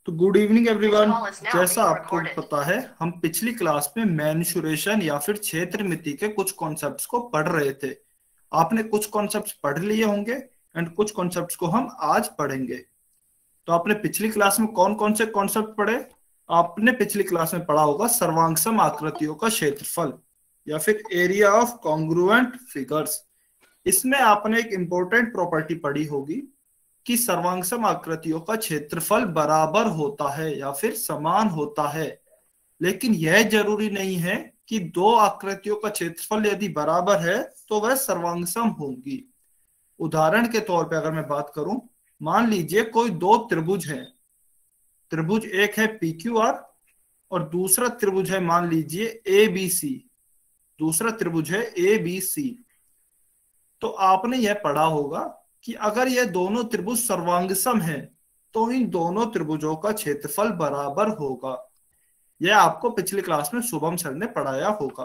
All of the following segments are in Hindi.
तो गुड इवनिंग एवरीवन। जैसा आपको पता है, हम पिछली क्लास में मेंसुरेशन या फिर क्षेत्र मिति के कुछ कॉन्सेप्ट्स को पढ़ रहे थे। आपने कुछ कॉन्सेप्ट्स पढ़ लिए होंगे एंड कुछ कॉन्सेप्ट्स को हम आज पढ़ेंगे। तो आपने पिछली क्लास में कौन कौन से कॉन्सेप्ट पढ़े? आपने पिछली क्लास में पढ़ा होगा सर्वांगसम आकृतियों का क्षेत्रफल या फिर एरिया ऑफ कॉन्ग्रुएंट फिगर्स। इसमें आपने एक इंपॉर्टेंट प्रॉपर्टी पढ़ी होगी कि सर्वांगसम आकृतियों का क्षेत्रफल बराबर होता है या फिर समान होता है। लेकिन यह जरूरी नहीं है कि दो आकृतियों का क्षेत्रफल यदि बराबर है तो वह सर्वांगसम होगी। उदाहरण के तौर पे अगर मैं बात करूं, मान लीजिए कोई दो त्रिभुज है। त्रिभुज एक है पी क्यू आर और दूसरा त्रिभुज है मान लीजिए ए बी सी। दूसरा त्रिभुज है ए बी सी। तो आपने यह पढ़ा होगा कि अगर यह दोनों त्रिभुज सर्वांगसम है तो इन दोनों त्रिभुजों का क्षेत्रफल बराबर होगा। यह आपको पिछली क्लास में शुभम सर ने पढ़ाया होगा।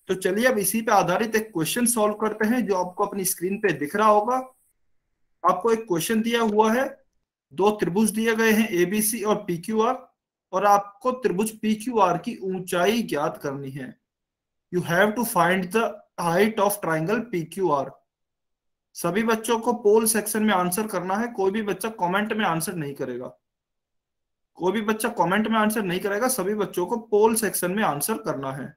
तो चलिए अब इसी पे आधारित एक क्वेश्चन सॉल्व करते हैं जो आपको अपनी स्क्रीन पे दिख रहा होगा। आपको एक क्वेश्चन दिया हुआ है, दो त्रिभुज दिए गए हैं एबीसी और पी क्यू आर, और आपको त्रिभुज पी क्यू आर की ऊंचाई ज्ञात करनी है। You have to find the height of triangle P Q R. सभी बच्चों को पोल सेक्शन में आंसर करना है, कोई भी बच्चा कमेंट में आंसर नहीं करेगा। कोई भी बच्चा कमेंट में आंसर नहीं करेगा, सभी बच्चों को पोल सेक्शन में आंसर करना है।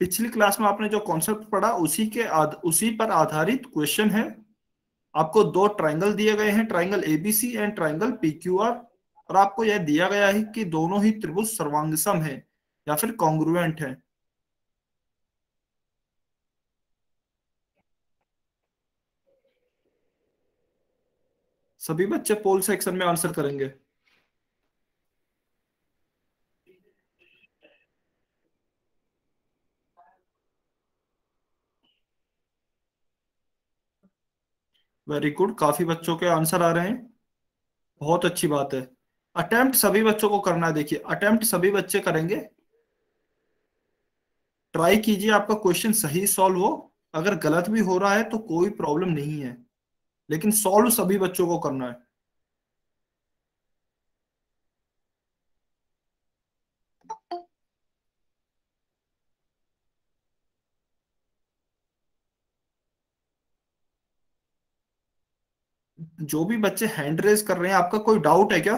पिछली क्लास में आपने जो कॉन्सेप्ट पढ़ा उसी पर आधारित क्वेश्चन है। आपको दो ट्राइंगल दिए गए हैं, triangle ABC and triangle PQR, और आपको यह दिया गया है कि दोनों ही त्रिभुज सर्वांगसम है या फिर कॉन्ग्रुएंट है। सभी बच्चे पोल सेक्शन में आंसर करेंगे। वेरी गुड, काफी बच्चों के आंसर आ रहे हैं, बहुत अच्छी बात है। अटेम्प्ट सभी बच्चों को करना है। देखिए, अटेम्प्ट सभी बच्चे करेंगे। ट्राई कीजिए आपका क्वेश्चन सही सॉल्व हो। अगर गलत भी हो रहा है तो कोई प्रॉब्लम नहीं है, लेकिन सॉल्व सभी बच्चों को करना है। जो भी बच्चे हैंड रेज कर रहे हैं, आपका कोई डाउट है क्या?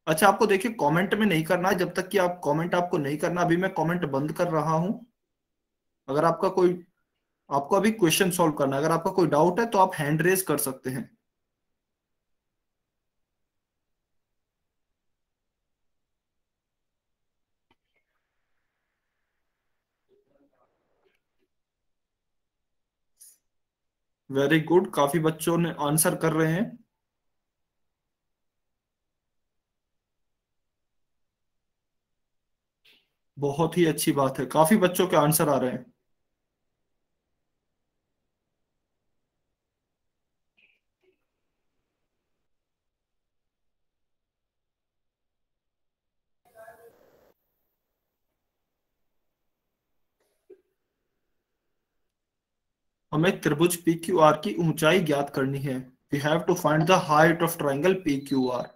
अच्छा, आपको देखिए कमेंट में नहीं करना है। जब तक कि आप कमेंट आपको नहीं करना, अभी मैं कमेंट बंद कर रहा हूं। अगर आपका कोई आपको अभी क्वेश्चन सॉल्व करना है, अगर आपका कोई डाउट है तो आप हैंड रेज कर सकते हैं। वेरी गुड, काफी बच्चों ने आंसर कर रहे हैं। बहुत ही अच्छी बात है, काफी बच्चों के आंसर आ रहे हैं। हमें त्रिभुज पी क्यू आर की ऊंचाई ज्ञात करनी है। We have to find the height of triangle P Q R.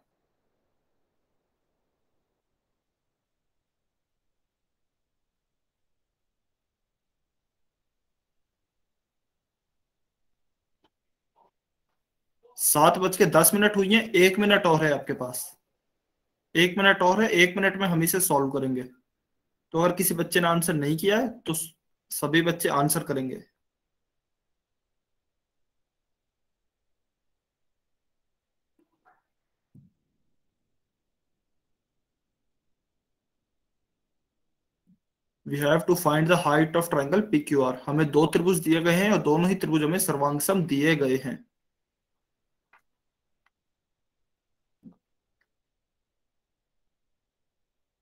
7:10 हुई है, 1 मिनट और है आपके पास। 1 मिनट और है, 1 मिनट में हम इसे सॉल्व करेंगे। तो अगर किसी बच्चे ने आंसर नहीं किया है तो सभी बच्चे आंसर करेंगे। We have to find the height of triangle P Q R. हमें दो त्रिभुज दिए गए हैं और दोनों ही त्रिभुज हमें सर्वांगसम दिए गए हैं।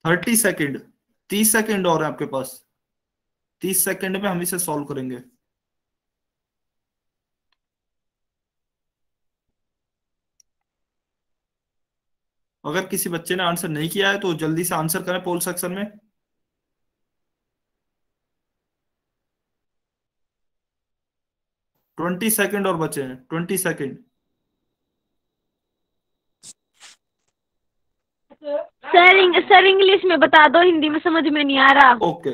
30 सेकेंड, 30 सेकेंड और है आपके पास। 30 सेकेंड में हम इसे सॉल्व करेंगे। अगर किसी बच्चे ने आंसर नहीं किया है तो जल्दी से आंसर करें पोल सेक्शन में। 20 सेकेंड और बचे हैं, 20 सेकेंड। सर इंग्लिश में बता दो, हिंदी में समझ में नहीं आ रहा। ओके,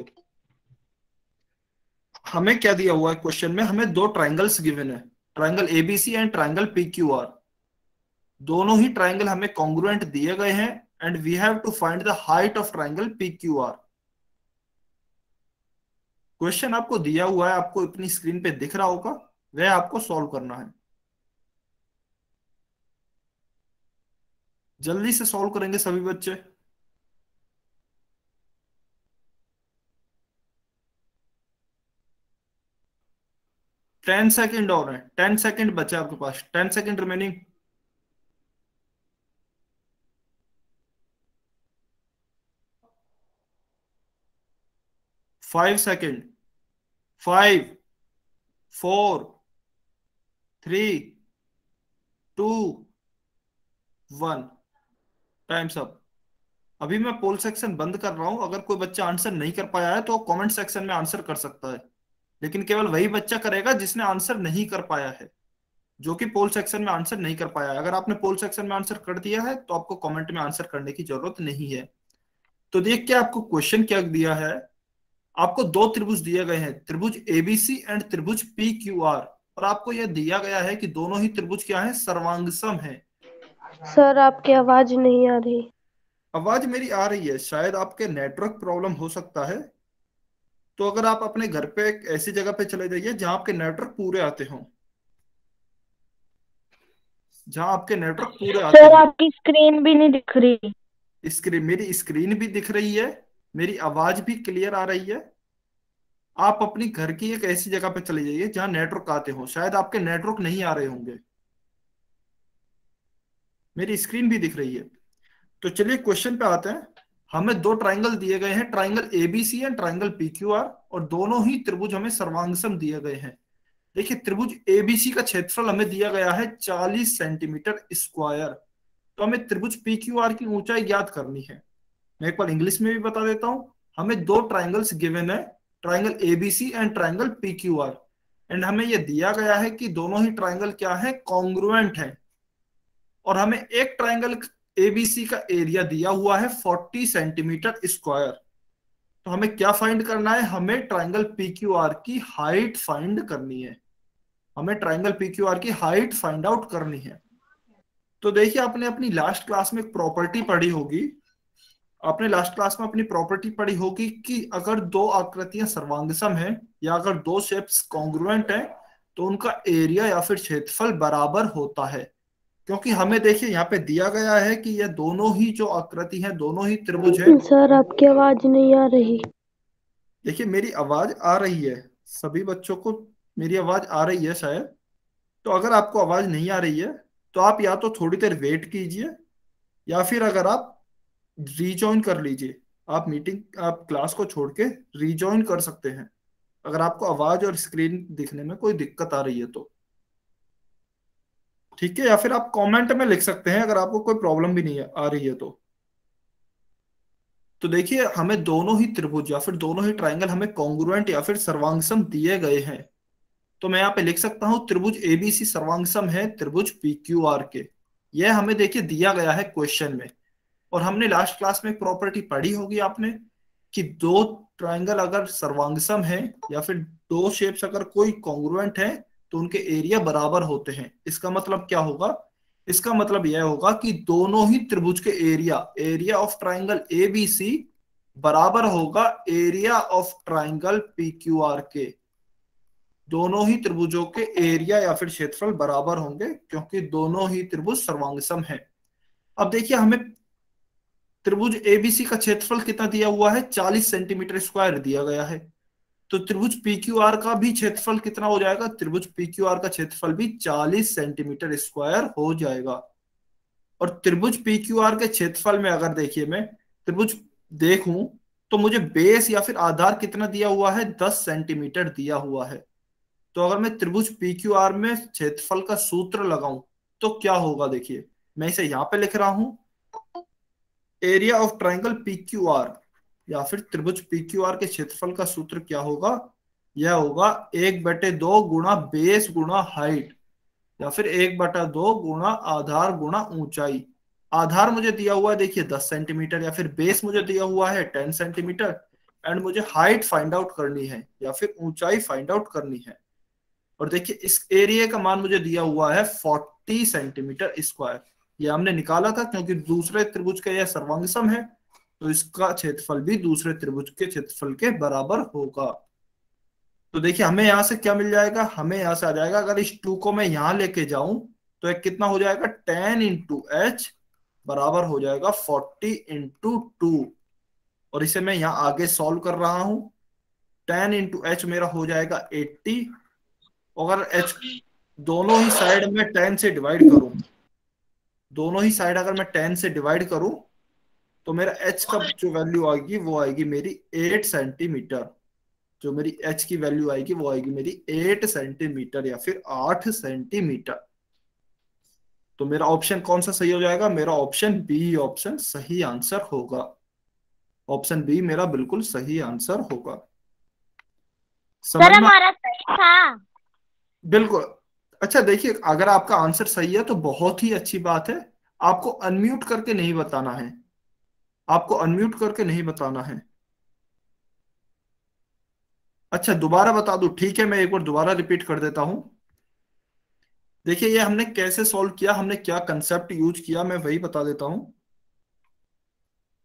हमें क्या दिया हुआ है क्वेश्चन में? हमें दो ट्राइंगल्स गिवन है, triangle ABC and triangle PQR. दोनों ही ट्राइंगल हमें कॉन्ग्रुएंट दिए गए हैं and we have to find the height of triangle PQR. Question आपको दिया हुआ है, आपको अपनी स्क्रीन पे दिख रहा होगा, वह आपको सॉल्व करना है। जल्दी से सॉल्व करेंगे सभी बच्चे। टेन सेकेंड और है, 10 सेकेंड बचे आपके पास, 10 second remaining. 5 second. 5, 4, 3, 2, 1। Times up. अभी मैं पोल सेक्शन बंद कर रहा हूं, अगर कोई बच्चा आंसर नहीं कर पाया है तो कमेंट सेक्शन में आंसर कर सकता है, लेकिन केवल वही बच्चा करेगा जिसने आंसर नहीं कर पाया है, जो कि पोल सेक्शन में आंसर नहीं कर पाया है। अगर आपने पोल सेक्शन में आंसर कर दिया है तो आपको कमेंट में आंसर करने की जरूरत नहीं है। तो देख के आपको क्वेश्चन क्या दिया है। आपको दो त्रिभुज दिए गए हैं, त्रिभुज एबीसी एंड त्रिभुज पी क्यू आर, और आपको यह दिया गया है कि दोनों ही त्रिभुज क्या है, सर्वांगसम है। सर आपकी आवाज नहीं आ रही। आवाज मेरी आ रही है, शायद आपके नेटवर्क प्रॉब्लम हो सकता है। तो अगर आप अपने घर पे एक ऐसी जगह पे चले जाइए जहां आपके नेटवर्क पूरे आते हों, जहां आपके नेटवर्क पूरे आते सर हों। आपकी स्क्रीन भी नहीं दिख रही। मेरी स्क्रीन भी दिख रही है, मेरी आवाज भी क्लियर आ रही है। आप अपनी घर की एक ऐसी जगह पे चले जाइए जहां नेटवर्क आते हो, शायद आपके नेटवर्क नहीं आ रहे होंगे। मेरी स्क्रीन भी दिख रही है। तो चलिए क्वेश्चन पे आते हैं। हमें दो ट्राइंगल दिए गए हैं, triangle ABC and triangle PQR, और दोनों ही त्रिभुज हमें सर्वांगसम दिए गए हैं। देखिए, त्रिभुज एबीसी का क्षेत्रफल हमें दिया गया है 40 सेंटीमीटर स्क्वायर। तो हमें त्रिभुज पीक्यूआर की ऊंचाई ज्ञात करनी है। मैं एक बार इंग्लिश में भी बता देता हूं। हमें दो ट्राइंगल्स गिवन है, triangle ABC and triangle PQR, and हमें यह दिया गया है कि दोनों ही ट्राइंगल क्या है, कॉन्ग्रुएंट है। और हमें एक ट्राइंगल एबीसी का एरिया दिया हुआ है 40 सेंटीमीटर स्क्वायर। तो हमें क्या फाइंड करना है, हमें ट्राइंगल पीक्यूआर की हाइट फाइंड करनी है। हमें ट्राइंगल पीक्यूआर की हाइट फाइंड आउट करनी है। तो देखिए, आपने अपनी लास्ट क्लास में एक प्रॉपर्टी पढ़ी होगी, आपने लास्ट क्लास में अपनी प्रॉपर्टी पढ़ी होगी कि अगर दो आकृतियां सर्वांगसम हैं या अगर दो शेप्स कॉन्ग्रुएंट हैं तो उनका एरिया या फिर क्षेत्रफल बराबर होता है। क्योंकि हमें देखिए यहाँ पे दिया गया है कि ये दोनों ही जो आकृति है, दोनों ही त्रिभुज है। सर आपकी आवाज नहीं आ रही। देखिए, मेरी आवाज आ रही है, सभी बच्चों को मेरी आवाज आ रही है शायद। तो अगर आपको आवाज नहीं आ रही है तो आप या तो थोड़ी देर वेट कीजिए, या फिर अगर आप रीजॉइन कर लीजिए, आप क्लास को छोड़ के रीजॉइन कर सकते हैं, अगर आपको आवाज और स्क्रीन दिखने में कोई दिक्कत आ रही है तो। ठीक है, या फिर आप कमेंट में लिख सकते हैं अगर आपको कोई प्रॉब्लम भी नहीं आ रही है तो देखिए, हमें दोनों ही त्रिभुज या फिर दोनों ही ट्राइंगल हमें कॉन्ग्रुएंट या फिर सर्वांगसम दिए गए हैं। तो मैं यहाँ पे लिख सकता हूँ त्रिभुज एबीसी सर्वांगसम है त्रिभुज पीक्यूआर के। यह हमें देखिए दिया गया है क्वेश्चन में। और हमने लास्ट क्लास में एक प्रॉपर्टी पढ़ी होगी आपने कि दो ट्राइंगल अगर सर्वांगसम है या फिर दो शेप्स अगर कोई कॉन्ग्रुएंट है तो उनके एरिया बराबर होते हैं। इसका मतलब क्या होगा, इसका मतलब यह होगा कि दोनों ही त्रिभुज के एरिया ऑफ ट्राइंगल एबीसी बराबर होगा एरिया ऑफ ट्राइंगल पीक्यूआर के। दोनों ही त्रिभुजों के एरिया या फिर क्षेत्रफल बराबर होंगे क्योंकि दोनों ही त्रिभुज सर्वांगसम है। अब देखिए, हमें त्रिभुज एबीसी का क्षेत्रफल कितना दिया हुआ है, 40 सेंटीमीटर स्क्वायर दिया गया है। तो त्रिभुज पीक्यूआर का भी क्षेत्रफल कितना हो जाएगा, त्रिभुज पीक्यूआर का क्षेत्रफल भी 40 सेंटीमीटर स्क्वायर हो जाएगा। और त्रिभुज पीक्यूआर के क्षेत्रफल में अगर देखिए मैं त्रिभुज देखूं तो मुझे बेस या फिर आधार कितना दिया हुआ है, 10 सेंटीमीटर दिया हुआ है। तो अगर मैं त्रिभुज पीक्यूआर में क्षेत्रफल का सूत्र लगाऊं तो क्या होगा, देखिए मैं इसे यहां पे लिख रहा हूं। एरिया ऑफ ट्राइंगल पीक्यूआर या फिर त्रिभुज पीक्यूआर के क्षेत्रफल का सूत्र क्या होगा, यह होगा 1/2 गुणा बेस गुणा हाइट, या फिर 1/2 गुणा आधार गुणा ऊंचाई। आधार मुझे दिया हुआ है देखिए 10 सेंटीमीटर, या फिर बेस मुझे दिया हुआ है 10 सेंटीमीटर, एंड मुझे हाइट फाइंड आउट करनी है या फिर ऊंचाई फाइंड आउट करनी है। और देखिए इस एरिया का मान मुझे दिया हुआ है 40 सेंटीमीटर स्क्वायर। ये हमने निकाला था क्योंकि दूसरे त्रिभुज का यह सर्वांग है, तो इसका क्षेत्रफल भी दूसरे त्रिभुज के क्षेत्रफल के बराबर होगा। तो देखिए हमें यहाँ से क्या मिल जाएगा, हमें यहाँ से आ जाएगा, अगर इस 2 को मैं यहाँ लेके जाऊं तो एक कितना हो जाएगा 10 × h बराबर हो जाएगा 40 × 2। और इसे मैं यहाँ आगे सॉल्व कर रहा हूं। 10 × h मेरा हो जाएगा 80। अगर h दोनों ही साइड में 10 से डिवाइड करूं, दोनों ही साइड अगर मैं 10 से डिवाइड करूं तो मेरा h का जो वैल्यू आएगी वो आएगी मेरी 8 सेंटीमीटर। जो मेरी h की वैल्यू आएगी वो आएगी मेरी 8 सेंटीमीटर या फिर 8 सेंटीमीटर। तो मेरा ऑप्शन कौन सा सही हो जाएगा, मेरा ऑप्शन बी ऑप्शन सही आंसर होगा। ऑप्शन बी मेरा बिल्कुल सही आंसर होगा। समझ सर में? हमारा सही था। बिल्कुल। अच्छा देखिए, अगर आपका आंसर सही है तो बहुत ही अच्छी बात है। आपको अनम्यूट करके नहीं बताना है, आपको अनम्यूट करके नहीं बताना है। अच्छा दोबारा बता दूं, ठीक है मैं एक बार दोबारा रिपीट कर देता हूं। देखिए ये हमने कैसे सॉल्व किया, हमने क्या कंसेप्ट यूज किया, मैं वही बता देता हूं।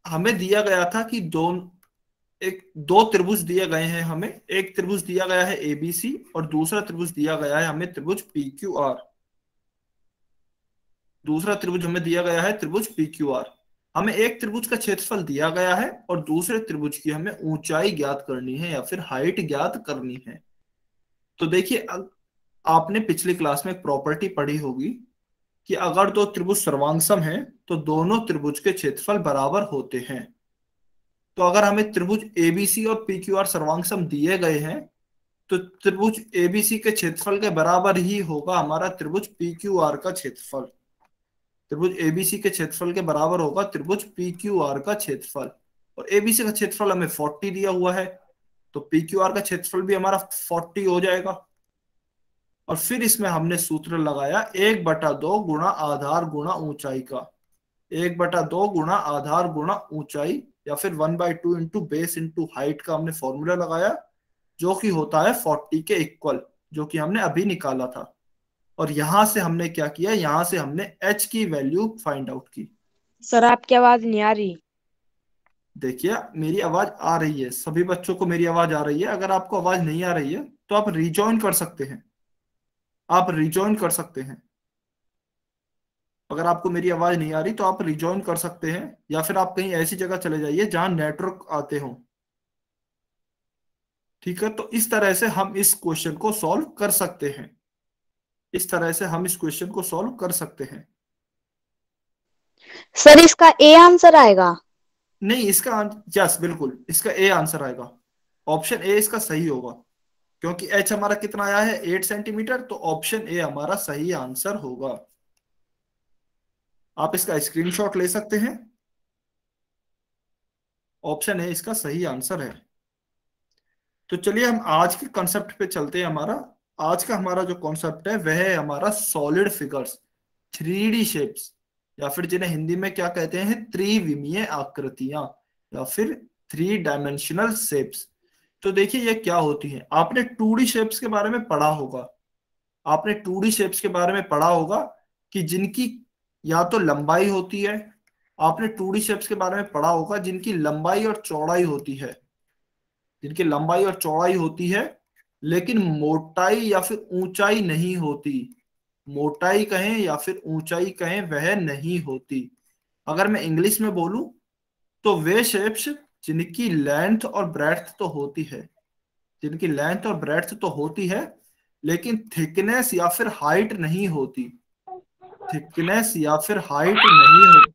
हमें दिया गया था कि दो त्रिभुज दिए गए हैं हमें। एक त्रिभुज दिया गया है एबीसी और दूसरा त्रिभुज दिया गया है हमें त्रिभुज पीक्यूआर। दूसरा त्रिभुज हमें दिया गया है त्रिभुज पीक्यूआर। हमें एक त्रिभुज का क्षेत्रफल दिया गया है और दूसरे त्रिभुज की हमें ऊंचाई ज्ञात करनी है या फिर हाइट ज्ञात करनी है। तो देखिए आपने पिछली क्लास में एक प्रॉपर्टी पढ़ी होगी कि अगर दो त्रिभुज सर्वांग हैं तो दोनों त्रिभुज के क्षेत्रफल बराबर होते हैं। तो अगर हमें त्रिभुज एबीसी और पीक्यूआर सर्वांग दिए गए हैं तो त्रिभुज एबीसी के क्षेत्रफल के बराबर ही होगा हमारा त्रिभुज पीक्यूआर का क्षेत्रफल। त्रिभुज एबीसी के क्षेत्रफल के बराबर होगा त्रिभुज पीक्यूआर का क्षेत्रफल। और एबीसी का क्षेत्रफल हमें 40 दिया हुआ है, तो पीक्यूआर का क्षेत्रफल भी हमारा 40 हो जाएगा। और फिर इसमें हमने सूत्र लगाया 1/2 गुणा आधार गुणा ऊंचाई का। 1/2 गुणा आधार गुणा ऊंचाई या फिर 1/2 इंटू बेस इंटू हाइट का हमने फॉर्मूला लगाया, जो कि होता है 40 के इक्वल, जो कि हमने अभी निकाला था। और यहां से हमने क्या किया, यहां से हमने h की वैल्यू फाइंड आउट की। सर आपकी आवाज नहीं आ रही। देखिए मेरी आवाज आ रही है, सभी बच्चों को मेरी आवाज आ रही है। अगर आपको आवाज नहीं आ रही है तो आप रिजॉइन कर सकते हैं, आप रिजॉइन कर सकते हैं। अगर आपको मेरी आवाज नहीं आ रही तो आप रिजॉइन कर सकते हैं, या फिर आप कहीं ऐसी जगह चले जाइए जहां नेटवर्क आते हो। ठीक है, तो इस तरह से हम इस क्वेश्चन को सॉल्व कर सकते हैं, इस तरह से हम इस क्वेश्चन को सॉल्व कर सकते हैं। सर इसका ए आंसर आएगा? नहीं, इसका यस बिल्कुल इसका ए आंसर आएगा। ऑप्शन ए इसका सही होगा, क्योंकि एच हमारा कितना आया है 8 सेंटीमीटर, तो ऑप्शन ए हमारा सही आंसर होगा। आप इसका स्क्रीनशॉट ले सकते हैं, ऑप्शन ए इसका सही आंसर है। तो चलिए हम आज के कॉन्सेप्ट पे चलते हैं। आज का हमारा जो कॉन्सेप्ट है वह है हमारा सॉलिड फिगर्स, 3D शेप्स, या फिर जिन्हें हिंदी में क्या कहते हैं, त्रिविमीय आकृतियां या फिर 3 डायमेंशनल शेप्स। तो देखिए ये क्या होती है, आपने 2D शेप्स के बारे में पढ़ा होगा, आपने 2D शेप्स के बारे में पढ़ा होगा कि जिनकी या तो लंबाई होती है, आपने 2D शेप्स के बारे में पढ़ा होगा जिनकी लंबाई और चौड़ाई होती है, जिनकी लंबाई और चौड़ाई होती है, लेकिन मोटाई या फिर ऊंचाई नहीं होती। मोटाई कहें या फिर ऊंचाई कहें वह नहीं होती। अगर मैं इंग्लिश में बोलूं तो वे शेप्स जिनकी लेंथ और ब्रेड्थ तो होती है, जिनकी लेंथ और ब्रेड्थ तो होती है, लेकिन थिकनेस या फिर हाइट नहीं होती, थिकनेस या फिर हाइट नहीं होती।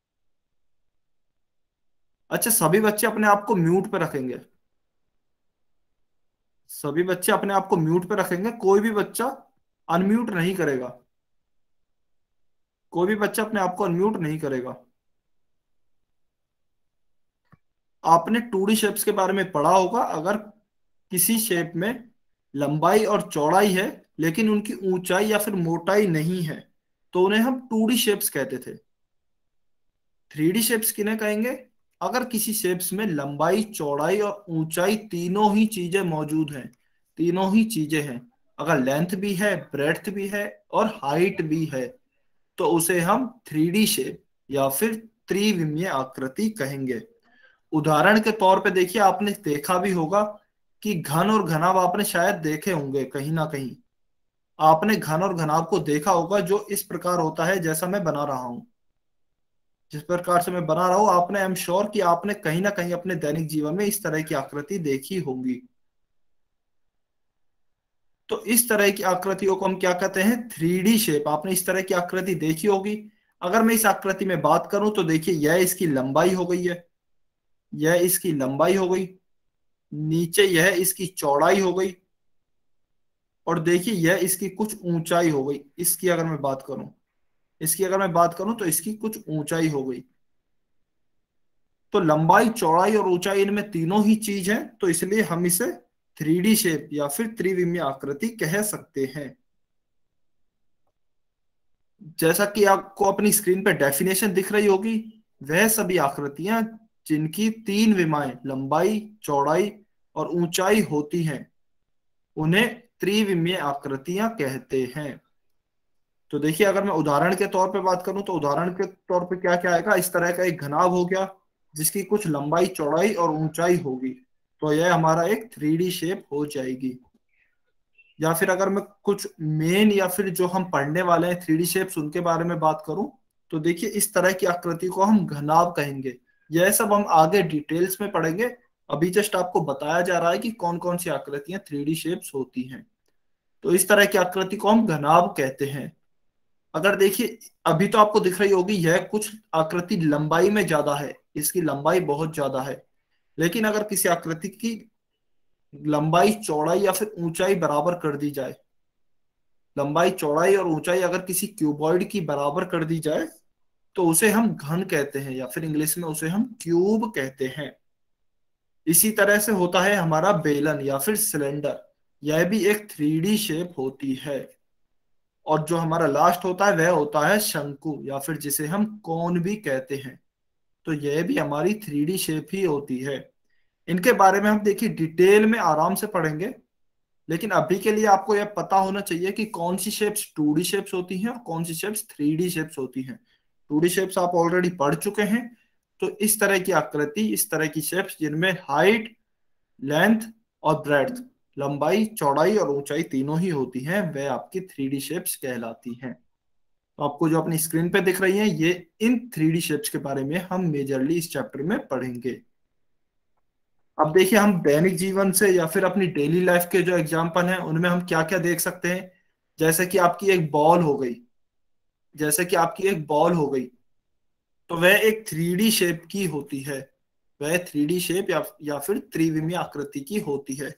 अच्छा सभी बच्चे अपने आप को म्यूट पे रखेंगे, सभी बच्चे अपने आप को म्यूट पे रखेंगे, कोई भी बच्चा अनम्यूट नहीं करेगा, कोई भी बच्चा अपने आप को अनम्यूट नहीं करेगा। आपने 2D शेप्स के बारे में पढ़ा होगा, अगर किसी शेप में लंबाई और चौड़ाई है लेकिन उनकी ऊंचाई या फिर मोटाई नहीं है तो उन्हें हम 2D शेप्स कहते थे। 3D शेप्स किन्हें कहेंगे? अगर किसी शेप्स में लंबाई, चौड़ाई और ऊंचाई तीनों ही चीजें मौजूद हैं, तीनों ही चीजें हैं, अगर लेंथ भी है, ब्रेड्थ भी है और हाइट भी है, तो उसे हम 3D शेप या फिर त्रिविमीय आकृति कहेंगे। उदाहरण के तौर पे देखिए, आपने देखा भी होगा कि घन और घनाभ आपने शायद देखे होंगे कहीं ना कहीं। आपने घन और घनाभ को देखा होगा, जो इस प्रकार होता है जैसा मैं बना रहा हूं। जिस प्रकार से मैं बना रहा हूं, आपने, आई एम श्योर कि आपने कहीं ना कहीं अपने दैनिक जीवन में इस तरह की आकृति देखी होगी। तो इस तरह की आकृतियों को हम क्या कहते हैं? 3D shape. आपने इस तरह की आकृति देखी होगी। अगर मैं इस आकृति में बात करूं तो देखिए, यह इसकी लंबाई हो गई है, यह इसकी लंबाई हो गई, नीचे यह इसकी चौड़ाई हो गई, और देखिए यह इसकी कुछ ऊंचाई हो गई। इसकी अगर मैं बात करूं, इसकी अगर मैं बात करूं तो इसकी कुछ ऊंचाई हो गई। तो लंबाई, चौड़ाई और ऊंचाई, इनमें तीनों ही चीज है, तो इसलिए हम इसे 3D शेप या फिर त्रिविमीय आकृति कह सकते हैं। जैसा कि आपको अपनी स्क्रीन पर डेफिनेशन दिख रही होगी, वह सभी आकृतियां जिनकी 3 विमाएं, लंबाई, चौड़ाई और ऊंचाई होती हैं, उन्हें त्रिविमीय आकृतियां कहते हैं। तो देखिए, अगर मैं उदाहरण के तौर पे बात करूं तो उदाहरण के तौर पे क्या क्या आएगा? इस तरह का एक घनाभ हो गया जिसकी कुछ लंबाई, चौड़ाई और ऊंचाई होगी, तो यह हमारा एक 3D शेप हो जाएगी। या फिर अगर मैं कुछ मेन या फिर जो हम पढ़ने वाले हैं 3D शेप्स, उनके बारे में बात करूं तो देखिए, इस तरह की आकृति को हम घनाभ कहेंगे। यह सब हम आगे डिटेल्स में पढ़ेंगे। अभी जस्ट आपको बताया जा रहा है कि कौन कौन सी आकृतियां 3D शेप्स होती हैं। तो इस तरह की आकृति को हम घनाभ कहते हैं। अगर देखिए, अभी तो आपको दिख रही होगी यह कुछ आकृति लंबाई में ज्यादा है, इसकी लंबाई बहुत ज्यादा है। लेकिन अगर किसी आकृति की लंबाई, चौड़ाई या फिर ऊंचाई बराबर कर दी जाए, लंबाई, चौड़ाई और ऊंचाई अगर किसी क्यूबॉइड की बराबर कर दी जाए, तो उसे हम घन कहते हैं, या फिर इंग्लिश में उसे हम क्यूब कहते हैं। इसी तरह से होता है हमारा बेलन या फिर सिलेंडर, यह भी एक 3D शेप होती है। और जो हमारा लास्ट होता है वह होता है शंकु, या फिर जिसे हम कोन भी कहते हैं। तो यह भी हमारी 3D शेप ही होती है। इनके बारे में हम देखिए डिटेल में आराम से पढ़ेंगे, लेकिन अभी के लिए आपको यह पता होना चाहिए कि कौन सी शेप्स 2D शेप्स होती हैं और कौन सी शेप्स 3D शेप्स होती हैं। 2D शेप्स आप ऑलरेडी पढ़ चुके हैं। तो इस तरह की आकृति, इस तरह की शेप्स जिनमें हाइट, लेंथ और ब्रेड्थ, लंबाई, चौड़ाई और ऊंचाई तीनों ही होती हैं, वह आपकी 3D शेप्स कहलाती हैं। तो आपको जो अपनी स्क्रीन पे दिख रही हैं, ये इन 3D शेप्स के बारे में हम मेजरली इस चैप्टर में पढ़ेंगे। अब देखिए, हम दैनिक जीवन से या फिर अपनी डेली लाइफ के जो एग्जाम्पल हैं, उनमें हम क्या क्या देख सकते हैं। जैसे कि आपकी एक बॉल हो गई, जैसे कि आपकी एक बॉल हो गई, तो वह एक 3D शेप की होती है। वह 3D शेप या फिर त्रिविमीय आकृति की होती है।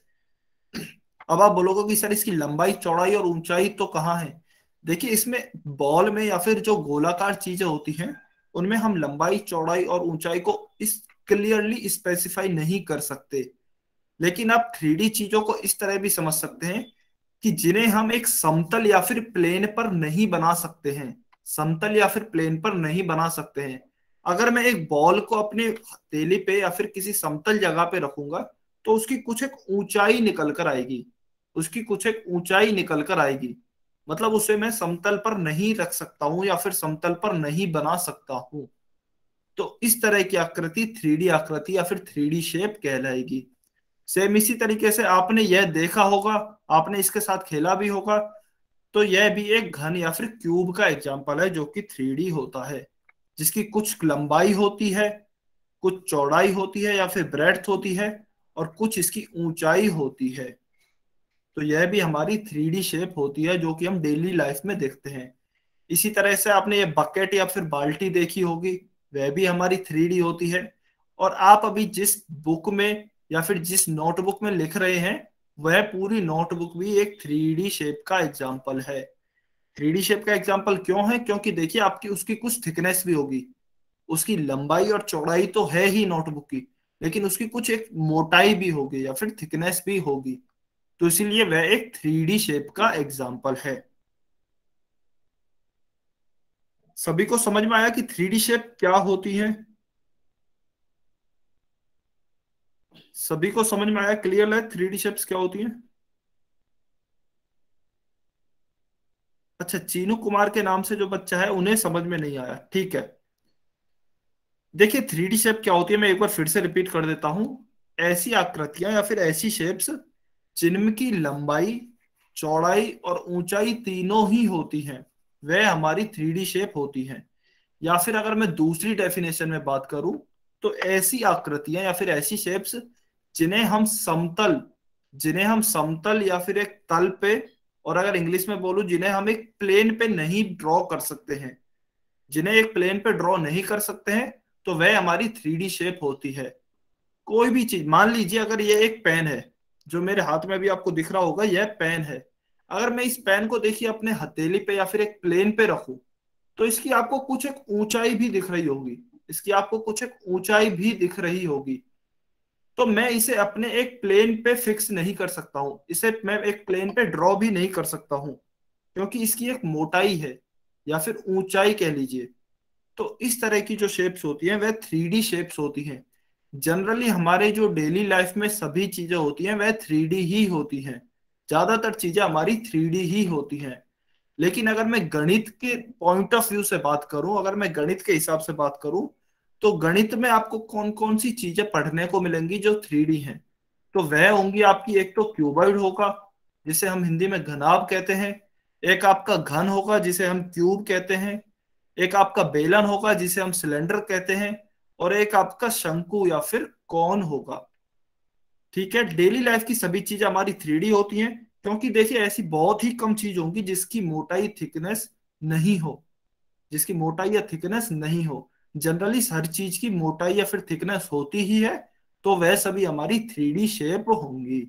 अब आप बोलोगे कि सर इसकी लंबाई, चौड़ाई और ऊंचाई तो कहाँ है? देखिए, इसमें बॉल में या फिर जो गोलाकार चीजें होती हैं, उनमें हम लंबाई, चौड़ाई और ऊंचाई को इस क्लियरली स्पेसिफाई नहीं कर सकते। लेकिन आप 3D चीजों को इस तरह भी समझ सकते हैं कि जिन्हें हम एक समतल या फिर प्लेन पर नहीं बना सकते हैं, समतल या फिर प्लेन पर नहीं बना सकते हैं। अगर मैं एक बॉल को अपने हथेली पे या फिर किसी समतल जगह पे रखूंगा, तो उसकी कुछ एक ऊंचाई निकल कर आएगी, उसकी कुछ एक ऊंचाई निकल कर आएगी। मतलब उसे मैं समतल पर नहीं रख सकता हूं या फिर समतल पर नहीं बना सकता हूं। तो इस तरह की आकृति 3D आकृति या फिर 3D शेप कहलाएगी। सेम इसी तरीके से आपने यह देखा होगा, आपने इसके साथ खेला भी होगा, तो यह भी एक घन या फिर क्यूब का एग्जांपल है जो कि 3D होता है, जिसकी कुछ लंबाई होती है, कुछ चौड़ाई होती है या फिर ब्रेड्थ होती है, और कुछ इसकी ऊंचाई होती है। तो यह भी हमारी 3D शेप होती है जो कि हम डेली लाइफ में देखते हैं। इसी तरह से आपने ये बकेट या फिर बाल्टी देखी होगी, वह भी हमारी 3D होती है। और आप अभी जिस बुक में या फिर जिस नोटबुक में लिख रहे हैं, वह पूरी नोटबुक भी एक 3D शेप का एग्जाम्पल है। 3D शेप का एग्जाम्पल क्यों है? क्योंकि देखिए, आपकी उसकी कुछ थिकनेस भी होगी, उसकी लंबाई और चौड़ाई तो है ही नोटबुक की, लेकिन उसकी कुछ एक मोटाई भी होगी या फिर थिकनेस भी होगी। तो इसीलिए वह एक 3D शेप का एग्जाम्पल है। सभी को समझ में आया कि 3D शेप क्या होती है? सभी को समझ में आया, क्लियर है 3D शेप्स क्या होती हैं? अच्छा, चीनू कुमार के नाम से जो बच्चा है उन्हें समझ में नहीं आया, ठीक है। देखिए 3D शेप क्या होती है, मैं एक बार फिर से रिपीट कर देता हूं। ऐसी आकृतियां या फिर ऐसी शेप्स जिनकी लंबाई, चौड़ाई और ऊंचाई तीनों ही होती हैं, वह हमारी 3D शेप होती हैं। या फिर अगर मैं दूसरी डेफिनेशन में बात करूं, तो ऐसी आकृतियां या फिर ऐसी शेप्स जिन्हें हम समतल जिन्हें हम समतल या फिर एक तल पे, और अगर इंग्लिश में बोलूं, जिन्हें हम एक प्लेन पे नहीं ड्रॉ कर सकते हैं, जिन्हें एक प्लेन पे ड्रॉ नहीं कर सकते हैं, तो वह हमारी 3D शेप होती है। कोई भी चीज, मान लीजिए अगर ये एक पेन है, जो मेरे हाथ में भी आपको दिख रहा होगा, यह पेन है। अगर मैं इस पेन को देखिए अपने हथेली पे या फिर एक प्लेन पे रखूं, तो इसकी आपको कुछ एक ऊंचाई भी दिख रही होगी, इसकी आपको कुछ एक ऊंचाई भी दिख रही होगी। तो मैं इसे अपने एक प्लेन पे फिक्स नहीं कर सकता हूं, इसे मैं एक प्लेन पे ड्रॉ भी नहीं कर सकता हूं, क्योंकि इसकी एक मोटाई है या फिर ऊंचाई कह लीजिए। तो इस तरह की जो शेप्स होती हैं वह 3D शेप्स होती हैं। जनरली हमारे जो डेली लाइफ में सभी चीजें होती हैं वह 3D ही होती हैं, ज्यादातर चीजें हमारी 3D ही होती हैं। लेकिन अगर मैं गणित के पॉइंट ऑफ व्यू से बात करूं, अगर मैं गणित के हिसाब से बात करूं, तो गणित में आपको कौन कौन सी चीजें पढ़ने को मिलेंगी जो 3D हैं? तो वह होंगी आपकी, एक तो क्यूबॉइड होगा जिसे हम हिंदी में घनाभ कहते हैं, एक आपका घन होगा जिसे हम क्यूब कहते हैं, एक आपका बेलन होगा जिसे हम सिलेंडर कहते हैं, और एक आपका शंकु या फिर कौन होगा। ठीक है, डेली लाइफ की सभी चीजें हमारी 3D होती हैं, क्योंकि देखिए ऐसी बहुत ही कम चीज होंगी जिसकी मोटाई थिकनेस नहीं हो, जिसकी मोटाई या थिकनेस नहीं हो। जनरली हर चीज की मोटाई या फिर थिकनेस होती ही है, तो वह सभी हमारी 3D शेप होंगी।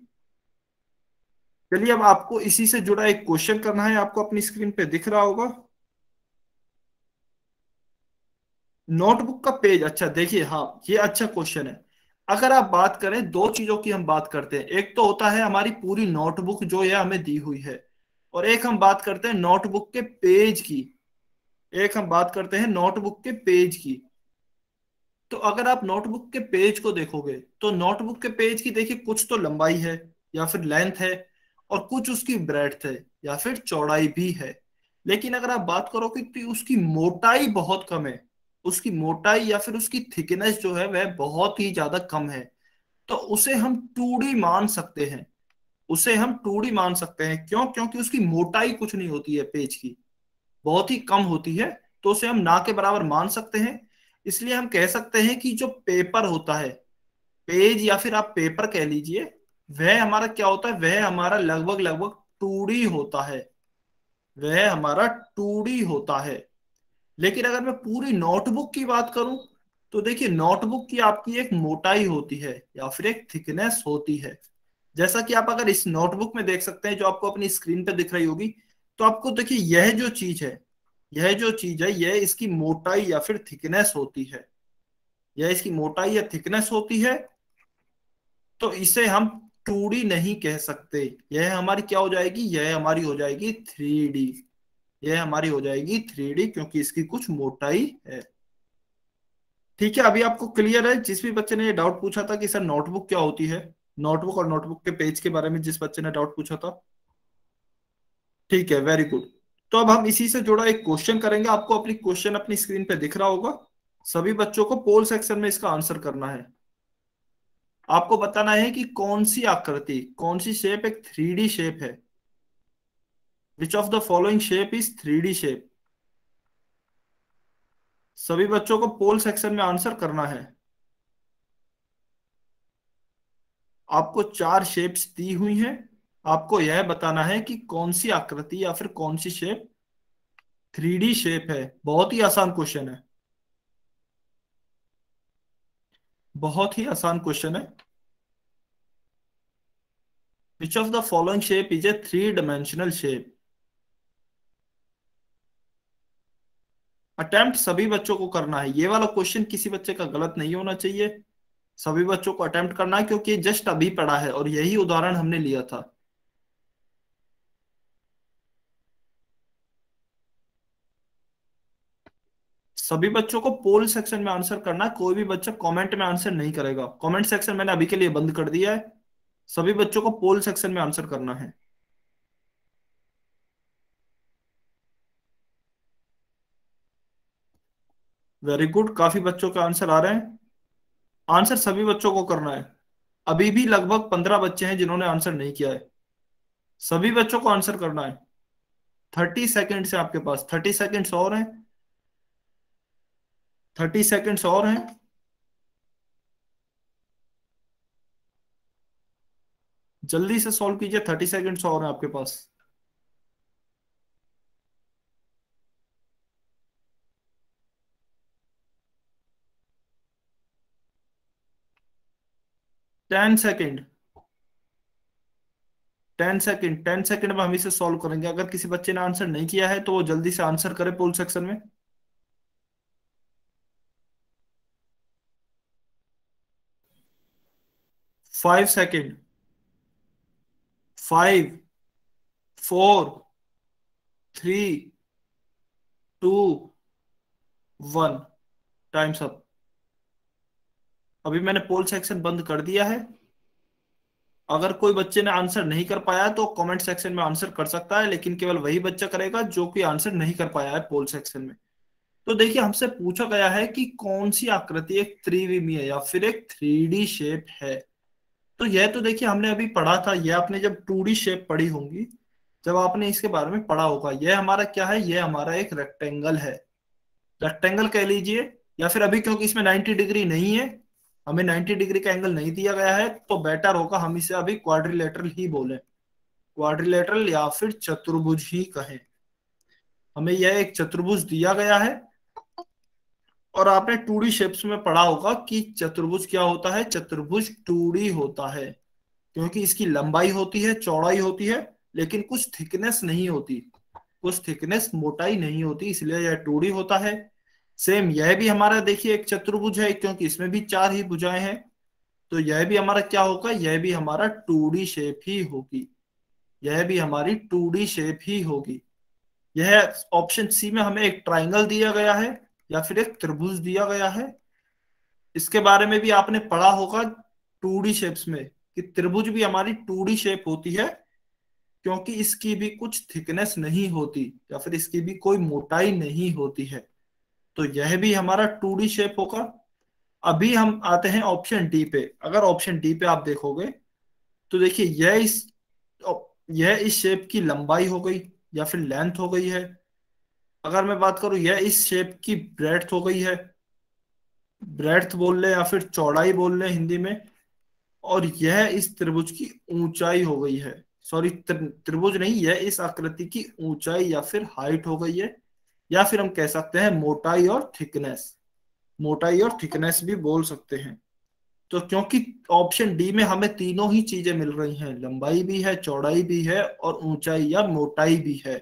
चलिए, अब आपको इसी से जुड़ा एक क्वेश्चन करना है, आपको अपनी स्क्रीन पे दिख रहा होगा। नोटबुक का पेज, अच्छा देखिए, हाँ ये अच्छा क्वेश्चन है। अगर आप बात करें, दो चीजों की हम बात करते हैं, एक तो होता है हमारी पूरी नोटबुक जो है हमें दी हुई है, और एक हम बात करते हैं नोटबुक के पेज की। एक हम बात करते हैं नोटबुक के पेज की। तो अगर आप नोटबुक के पेज को देखोगे, तो नोटबुक के पेज की देखिए कुछ तो लंबाई है या फिर लेंथ है, और कुछ उसकी ब्रेड्थ है या फिर चौड़ाई भी है। लेकिन अगर आप बात करोगे कि उसकी मोटाई बहुत कम है, उसकी मोटाई या फिर उसकी थिकनेस जो है वह बहुत ही ज्यादा कम है, तो उसे हम 2D मान सकते हैं। उसे हम 2D मान सकते हैं, क्यों? क्योंकि उसकी मोटाई कुछ नहीं होती है पेज की, बहुत ही कम होती है, तो उसे हम ना के बराबर मान सकते हैं। इसलिए हम कह सकते हैं कि जो पेपर होता है, पेज या फिर आप पेपर कह लीजिए, वह हमारा क्या होता है, वह हमारा लगभग लगभग 2D होता है, वह हमारा 2D होता है। लेकिन अगर मैं पूरी नोटबुक की बात करूं, तो देखिए नोटबुक की आपकी एक मोटाई होती है या फिर एक थिकनेस होती है। जैसा कि आप अगर इस नोटबुक में देख सकते हैं, जो आपको अपनी स्क्रीन पे दिख रही होगी, तो आपको देखिए यह जो चीज है, यह जो चीज है, यह इसकी मोटाई या फिर थिकनेस होती है, यह इसकी मोटाई या थिकनेस होती है। तो इसे हम 2D नहीं कह सकते, यह हमारी क्या हो जाएगी, यह हमारी हो जाएगी 3D। यह हमारी हो जाएगी 3D, क्योंकि इसकी कुछ मोटाई है। ठीक है, अभी आपको क्लियर है? जिस भी बच्चे ने ये डाउट पूछा था कि सर नोटबुक क्या होती है, नोटबुक और नोटबुक के पेज के बारे में जिस बच्चे ने डाउट पूछा था, ठीक है, वेरी गुड। तो अब हम इसी से जुड़ा एक क्वेश्चन करेंगे, आपको अपनी क्वेश्चन अपनी स्क्रीन पे दिख रहा होगा। सभी बच्चों को पोल सेक्शन में इसका आंसर करना है। आपको बताना है कि कौन सी आकृति, कौन सी शेप एक 3D शेप है। Which of the following shape is 3D shape? सभी बच्चों को पोल सेक्शन में आंसर करना है। आपको 4 शेप्स दी हुई हैं, आपको यह बताना है कि कौन सी आकृति या फिर कौन सी शेप 3D शेप है। बहुत ही आसान क्वेश्चन है, बहुत ही आसान क्वेश्चन है। Which of the following shape is a 3 dimensional shape? Attempt सभी बच्चों को करना है, ये वाला क्वेश्चन किसी बच्चे का गलत नहीं होना चाहिए। सभी बच्चों को अटेम्प्ट करना है, क्योंकि जस्ट अभी पढ़ा है और यही उदाहरण हमने लिया था। सभी बच्चों को पोल सेक्शन में आंसर करना है, कोई भी बच्चा कमेंट में आंसर नहीं करेगा। कमेंट सेक्शन मैंने अभी के लिए बंद कर दिया है, सभी बच्चों को पोल सेक्शन में आंसर करना है। वेरी गुड, काफी बच्चों के आंसर आ रहे हैं। आंसर सभी बच्चों को करना है। अभी भी लगभग 15 बच्चे हैं जिन्होंने आंसर नहीं किया है। सभी बच्चों को आंसर करना है। 30 सेकेंड्स है आपके पास, 30 सेकेंड्स और हैं, 30 सेकेंड्स और हैं। जल्दी से सॉल्व कीजिए, 30 सेकेंड्स और हैं आपके पास। टेन सेकेंड 10 सेकेंड में हम इसे सॉल्व करेंगे। अगर किसी बच्चे ने आंसर नहीं किया है तो वो जल्दी से आंसर करे पोल सेक्शन में। 5 सेकेंड, 5, 4, 3, 2, 1, टाइम्स अप। अभी मैंने पोल सेक्शन बंद कर दिया है। अगर कोई बच्चे ने आंसर नहीं कर पाया तो कमेंट सेक्शन में आंसर कर सकता है, लेकिन केवल वही बच्चा करेगा जो कि आंसर नहीं कर पाया है पोल सेक्शन में। तो देखिए, हमसे पूछा गया है कि कौन सी आकृति एक त्रिविमीय या फिर एक 3D शेप है। तो यह तो देखिए हमने अभी पढ़ा था, यह आपने जब 2D शेप पढ़ी होंगी, जब आपने इसके बारे में पढ़ा होगा। यह हमारा क्या है, यह हमारा एक रेक्टेंगल है, रेक्टेंगल कह लीजिए। या फिर अभी क्योंकि इसमें 90 डिग्री नहीं है, हमें 90 डिग्री का एंगल नहीं दिया गया है, तो बेटर होगा हम इसे अभी क्वाड्रिलेटरल ही बोलें, क्वाड्रिलेटरल या फिर चतुर्भुज ही कहें। हमें यह एक चतुर्भुज दिया गया है। और आपने 2D शेप्स में पढ़ा होगा कि चतुर्भुज क्या होता है, चतुर्भुज 2D होता है, क्योंकि इसकी लंबाई होती है, चौड़ाई होती है, लेकिन कुछ थिकनेस नहीं होती, कुछ थिकनेस मोटाई नहीं होती, इसलिए यह 2D होता है। सेम यह भी हमारा देखिए एक चतुर्भुज है, क्योंकि इसमें भी 4 ही भुजाएं हैं, तो यह भी हमारा क्या होगा, यह भी हमारा 2D शेप ही होगी, यह भी हमारी 2D शेप ही होगी। यह ऑप्शन सी में हमें एक ट्राइंगल दिया गया है या फिर एक त्रिभुज दिया गया है। इसके बारे में भी आपने पढ़ा होगा 2D शेप्स में कि त्रिभुज भी हमारी 2D शेप होती है, क्योंकि इसकी भी कुछ थिकनेस नहीं होती या फिर इसकी भी कोई मोटाई नहीं होती है। तो यह भी हमारा 2D शेप होगा। अभी हम आते हैं ऑप्शन डी पे। अगर ऑप्शन डी पे आप देखोगे तो देखिए यह इस शेप की लंबाई हो गई या फिर लेंथ हो गई है। अगर मैं बात करूं, यह इस शेप की ब्रेड्थ हो गई है, ब्रेड्थ बोल ले या फिर चौड़ाई बोल ले हिंदी में। और यह इस त्रिभुज की ऊंचाई हो गई है, सॉरी त्रिभुज नहीं, यह इस आकृति की ऊंचाई या फिर हाइट हो गई है, या फिर हम कह सकते हैं मोटाई और थिकनेस, मोटाई और थिकनेस भी बोल सकते हैं। तो क्योंकि ऑप्शन डी में हमें तीनों ही चीजें मिल रही हैं, लंबाई भी है, चौड़ाई भी है और ऊंचाई या मोटाई भी है,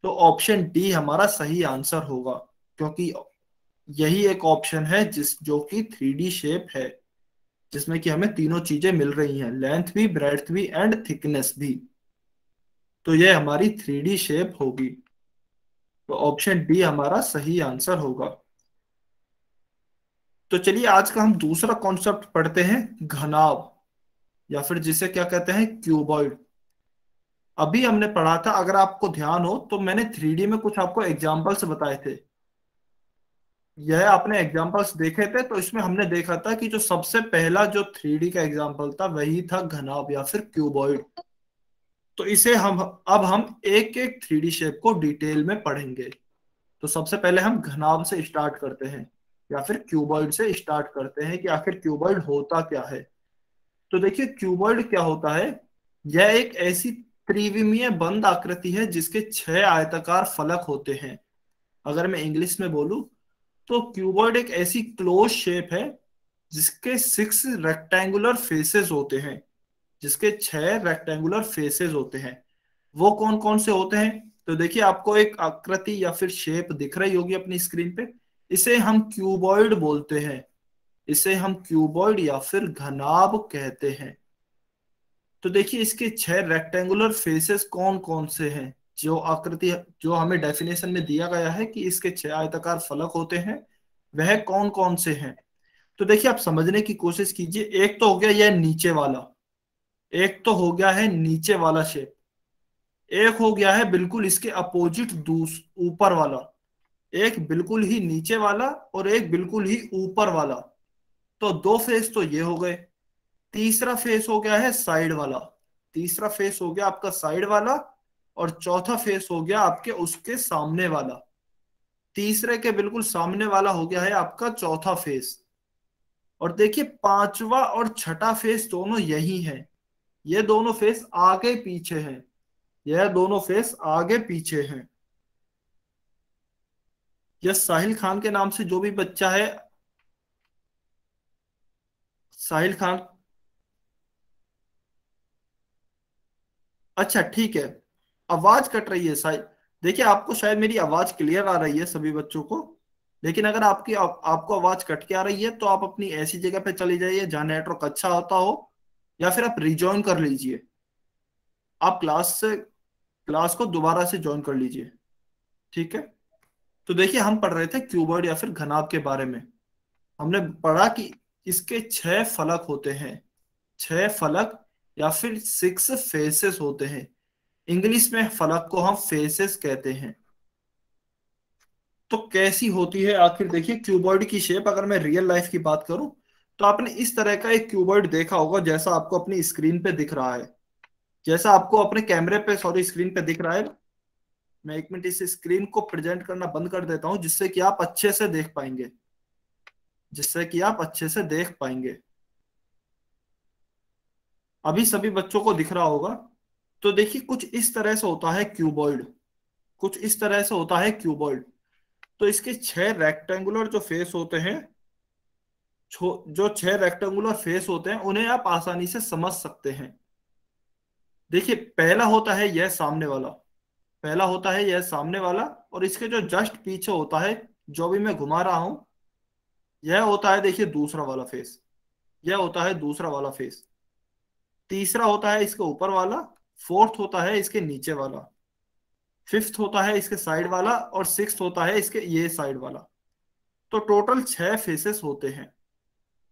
तो ऑप्शन डी हमारा सही आंसर होगा, क्योंकि यही एक ऑप्शन है जो कि 3D शेप है, जिसमें कि हमें तीनों चीजें मिल रही हैं, लेंथ भी, ब्रेड्थ भी एंड थिकनेस भी। तो यह हमारी 3D शेप होगी, तो ऑप्शन डी हमारा सही आंसर होगा। तो चलिए आज का हम दूसरा कॉन्सेप्ट पढ़ते हैं, घनाभ, या फिर जिसे क्या कहते हैं, क्यूबॉइड। अभी हमने पढ़ा था, अगर आपको ध्यान हो तो मैंने 3D में कुछ आपको एग्जांपल्स बताए थे, यह आपने एग्जांपल्स देखे थे। तो इसमें हमने देखा था कि जो सबसे पहला जो 3D का एग्जांपल था वही था घनाभ या फिर क्यूबॉइड। तो इसे हम एक एक 3D शेप को डिटेल में पढ़ेंगे। तो सबसे पहले हम घनाभ से स्टार्ट करते हैं या फिर क्यूबॉइड से स्टार्ट करते हैं कि आखिर क्यूबॉइड होता क्या है। तो देखिए क्यूबॉइड क्या होता है, यह एक ऐसी त्रिविमीय बंद आकृति है जिसके 6 आयताकार फलक होते हैं। अगर मैं इंग्लिश में बोलूं तो क्यूबॉइड एक ऐसी क्लोज शेप है जिसके 6 रेक्टेंगुलर फेसेस होते हैं, जिसके 6 रेक्टेंगुलर फेसेस होते हैं। वो कौन कौन से होते हैं, तो देखिए आपको एक आकृति या फिर शेप दिख रही होगी अपनी स्क्रीन पे, इसे हम क्यूबॉइड बोलते हैं, इसे हम क्यूबॉइड या फिर घनाभ कहते हैं। तो देखिए इसके 6 रेक्टेंगुलर फेसेस कौन कौन से हैं, जो आकृति, जो हमें डेफिनेशन में दिया गया है कि इसके 6 आयताकार फलक होते हैं, वह कौन कौन से हैं। तो देखिए आप समझने की कोशिश कीजिए। एक तो हो गया यह नीचे वाला, एक तो हो गया है नीचे वाला शेप, एक हो गया है बिल्कुल इसके अपोजिट ऊपर वाला, एक बिल्कुल ही नीचे वाला और एक बिल्कुल ही ऊपर वाला। तो 2 फेस तो ये हो गए। तीसरा फेस हो गया है साइड वाला, तीसरा फेस हो गया आपका साइड वाला, और चौथा फेस हो गया आपके उसके सामने वाला। तीसरे के बिल्कुल सामने वाला हो गया है आपका चौथा फेस। और देखिए पांचवा और छठा फेस दोनों यही है, ये दोनों फेस आगे पीछे हैं, यह दोनों फेस आगे पीछे हैं। यह साहिल खान के नाम से जो भी बच्चा है, साहिल खान, अच्छा ठीक है। आवाज कट रही है शायद, देखिए आपको शायद मेरी आवाज क्लियर आ रही है सभी बच्चों को, लेकिन अगर आपको आवाज कट के आ रही है तो आप अपनी ऐसी जगह पे चले जाइए जहां नेटवर्क अच्छा होता हो, या फिर आप रिजॉइन कर लीजिए, आप क्लास को दोबारा से ज्वाइन कर लीजिए, ठीक है। तो देखिए हम पढ़ रहे थे क्यूबॉइड या फिर घनाभ के बारे में। हमने पढ़ा कि इसके 6 फलक होते हैं, 6 फलक या फिर 6 फेसेस होते हैं। इंग्लिश में फलक को हम फेसेस कहते हैं। तो कैसी होती है आखिर, देखिए क्यूबॉइड की शेप, अगर मैं रियल लाइफ की बात करूं तो आपने इस तरह का एक क्यूबॉइड देखा होगा जैसा आपको अपनी स्क्रीन पे दिख रहा है, जैसा आपको अपने कैमरे पे, सॉरी स्क्रीन पे दिख रहा है। मैं 1 मिनट इस स्क्रीन को प्रेजेंट करना बंद कर देता हूं जिससे कि आप अच्छे से देख पाएंगे, जिससे कि आप अच्छे से देख पाएंगे। अभी सभी बच्चों को दिख रहा होगा। तो देखिए कुछ इस तरह से होता है क्यूबॉइड, कुछ इस तरह से होता है क्यूबॉइड। तो इसके 6 रेक्टेंगुलर जो फेस होते हैं, जो 6 रेक्टेंगुलर फेस होते हैं उन्हें आप आसानी से समझ सकते हैं। देखिए पहला होता है यह सामने वाला, पहला होता है यह सामने वाला, और इसके जो जस्ट पीछे होता है, जो भी मैं घुमा रहा हूं, यह होता है देखिए दूसरा वाला फेस, यह होता है दूसरा वाला फेस। तीसरा होता है इसके ऊपर वाला, फोर्थ होता है इसके नीचे वाला, फिफ्थ होता है इसके साइड वाला, और सिक्स्थ होता है इसके ये साइड वाला। तो टोटल 6 फेसेस होते हैं।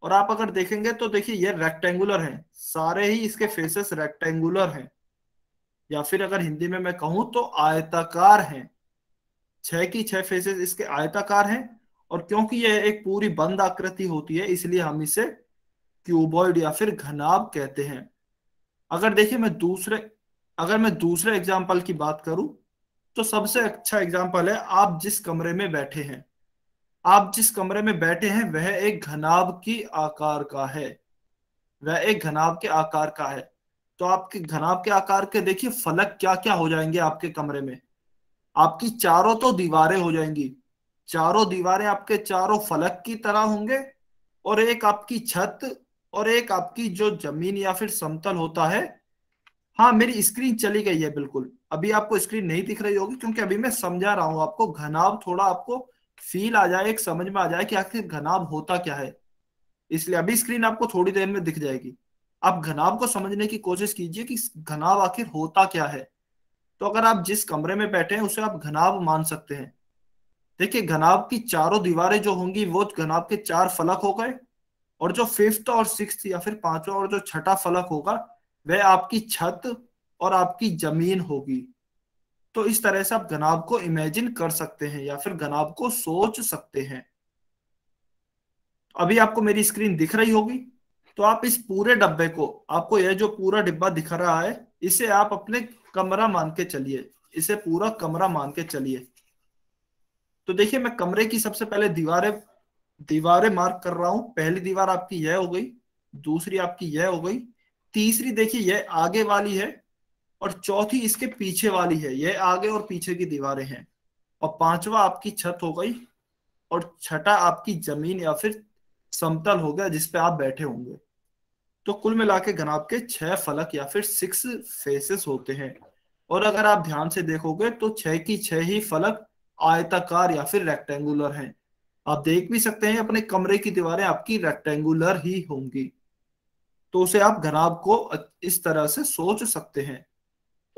और आप अगर देखेंगे तो देखिए ये रेक्टेंगुलर हैं, सारे ही इसके फेसेस रेक्टेंगुलर हैं, या फिर अगर हिंदी में मैं कहूं तो आयताकार हैं। 6 की 6 फेसेस इसके आयताकार हैं, और क्योंकि यह एक पूरी बंद आकृति होती है इसलिए हम इसे क्यूबॉइड या फिर घनाभ कहते हैं। अगर देखिए अगर मैं दूसरे एग्जाम्पल की बात करूं तो सबसे अच्छा एग्जाम्पल है, आप जिस कमरे में बैठे हैं, आप जिस कमरे में बैठे हैं वह एक घनाभ की आकार का है, वह एक घनाभ के आकार का है। तो आपके घनाभ के आकार के देखिए फलक क्या क्या हो जाएंगे आपके कमरे में। आपकी चारों तो दीवारें हो जाएंगी, चारों दीवारें आपके चारों फलक की तरह होंगे, और एक आपकी छत, और एक आपकी जो जमीन या फिर समतल होता है। हाँ मेरी स्क्रीन चली गई है बिल्कुल, अभी आपको स्क्रीन नहीं दिख रही होगी क्योंकि अभी मैं समझा रहा हूं आपको घनाभ, थोड़ा आपको फील आ जाए, एक समझ में आ जाए कि आखिर घनाभ होता क्या है, इसलिए अभी स्क्रीन आपको थोड़ी देर में दिख जाएगी। आप घनाभ को समझने की कोशिश कीजिए कि घनाभ आखिर होता क्या है। तो अगर आप जिस कमरे में बैठे हैं उसे आप घनाभ मान सकते हैं। देखिए घनाभ की चारों दीवारें जो होंगी वो घनाभ के 4 फलक हो गए, और जो फिफ्थ और सिक्स्थ या फिर पांचवा और जो छठा फलक होगा वह आपकी छत और आपकी जमीन होगी। तो इस तरह से आप घनाभ को इमेजिन कर सकते हैं या फिर घनाभ को सोच सकते हैं। अभी आपको मेरी स्क्रीन दिख रही होगी। तो आप इस पूरे डब्बे को, आपको यह जो पूरा डिब्बा दिख रहा है, इसे आप अपने कमरा मान के चलिए, इसे पूरा कमरा मान के चलिए। तो देखिए मैं कमरे की सबसे पहले दीवारें मार्क कर रहा हूं। पहली दीवार आपकी यह हो गई, दूसरी आपकी यह हो गई, तीसरी देखिए यह आगे वाली है, और चौथी इसके पीछे वाली है, यह आगे और पीछे की दीवारें हैं, और पांचवा आपकी छत हो गई, और छठा आपकी जमीन या फिर समतल हो गया जिस पे आप बैठे होंगे। तो कुल मिला के घनाभ के 6 फलक या फिर 6 फेसेस होते हैं। और अगर आप ध्यान से देखोगे तो 6 की 6 ही फलक आयताकार या फिर रेक्टेंगुलर हैं। आप देख भी सकते हैं अपने कमरे की दीवारें आपकी रेक्टेंगुलर ही होंगी। तो उसे आप घनाभ को इस तरह से सोच सकते हैं।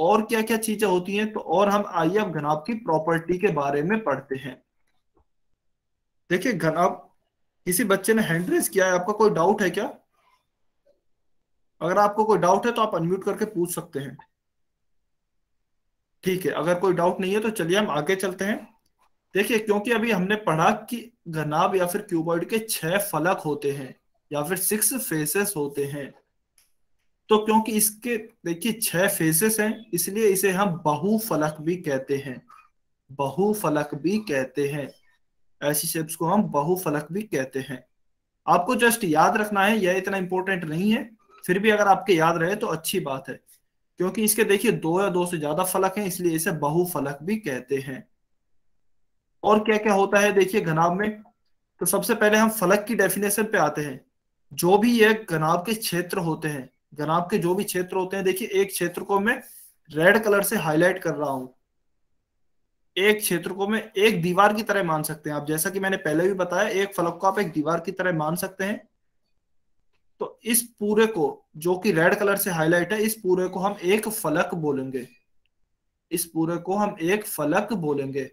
और क्या क्या चीजें होती हैं, तो और हम आइए अब घनाभ की प्रॉपर्टी के बारे में पढ़ते हैं। देखिए घनाभ, किसी बच्चे ने हैंड रेज किया है, आपका कोई डाउट है क्या? अगर आपको कोई डाउट है तो आप अनम्यूट करके पूछ सकते हैं। ठीक है, अगर कोई डाउट नहीं है तो चलिए हम आगे चलते हैं। देखिए, क्योंकि अभी हमने पढ़ा कि घनाभ या फिर क्यूबॉइड के 6 फलक होते हैं या फिर 6 फेसेस होते हैं, तो क्योंकि इसके देखिए 6 फेसेस हैं, इसलिए इसे हम बहुफलक भी कहते हैं। बहुफलक भी कहते हैं, ऐसी शेप्स को हम बहुफलक भी कहते हैं। आपको जस्ट याद रखना है, यह इतना इंपॉर्टेंट नहीं है, फिर भी अगर आपके याद रहे तो अच्छी बात है, क्योंकि इसके देखिए 2 या 2 से ज्यादा फलक हैं, इसलिए इसे बहुफलक भी कहते हैं। और क्या क्या होता है देखिए घनाभ में, तो सबसे पहले हम फलक की डेफिनेशन पे आते हैं। जो भी ये घनाभ के क्षेत्र होते हैं, घनाभ के जो भी क्षेत्र होते हैं, देखिए एक क्षेत्र को मैं रेड कलर से हाईलाइट कर रहा हूं। एक क्षेत्र को मैं एक दीवार की तरह मान सकते हैं आप, जैसा कि मैंने पहले भी बताया, एक फलक को आप एक दीवार की तरह मान सकते हैं। तो इस पूरे को, जो कि रेड कलर से हाईलाइट है, इस पूरे को हम एक फलक बोलेंगे। इस पूरे को हम एक फलक बोलेंगे।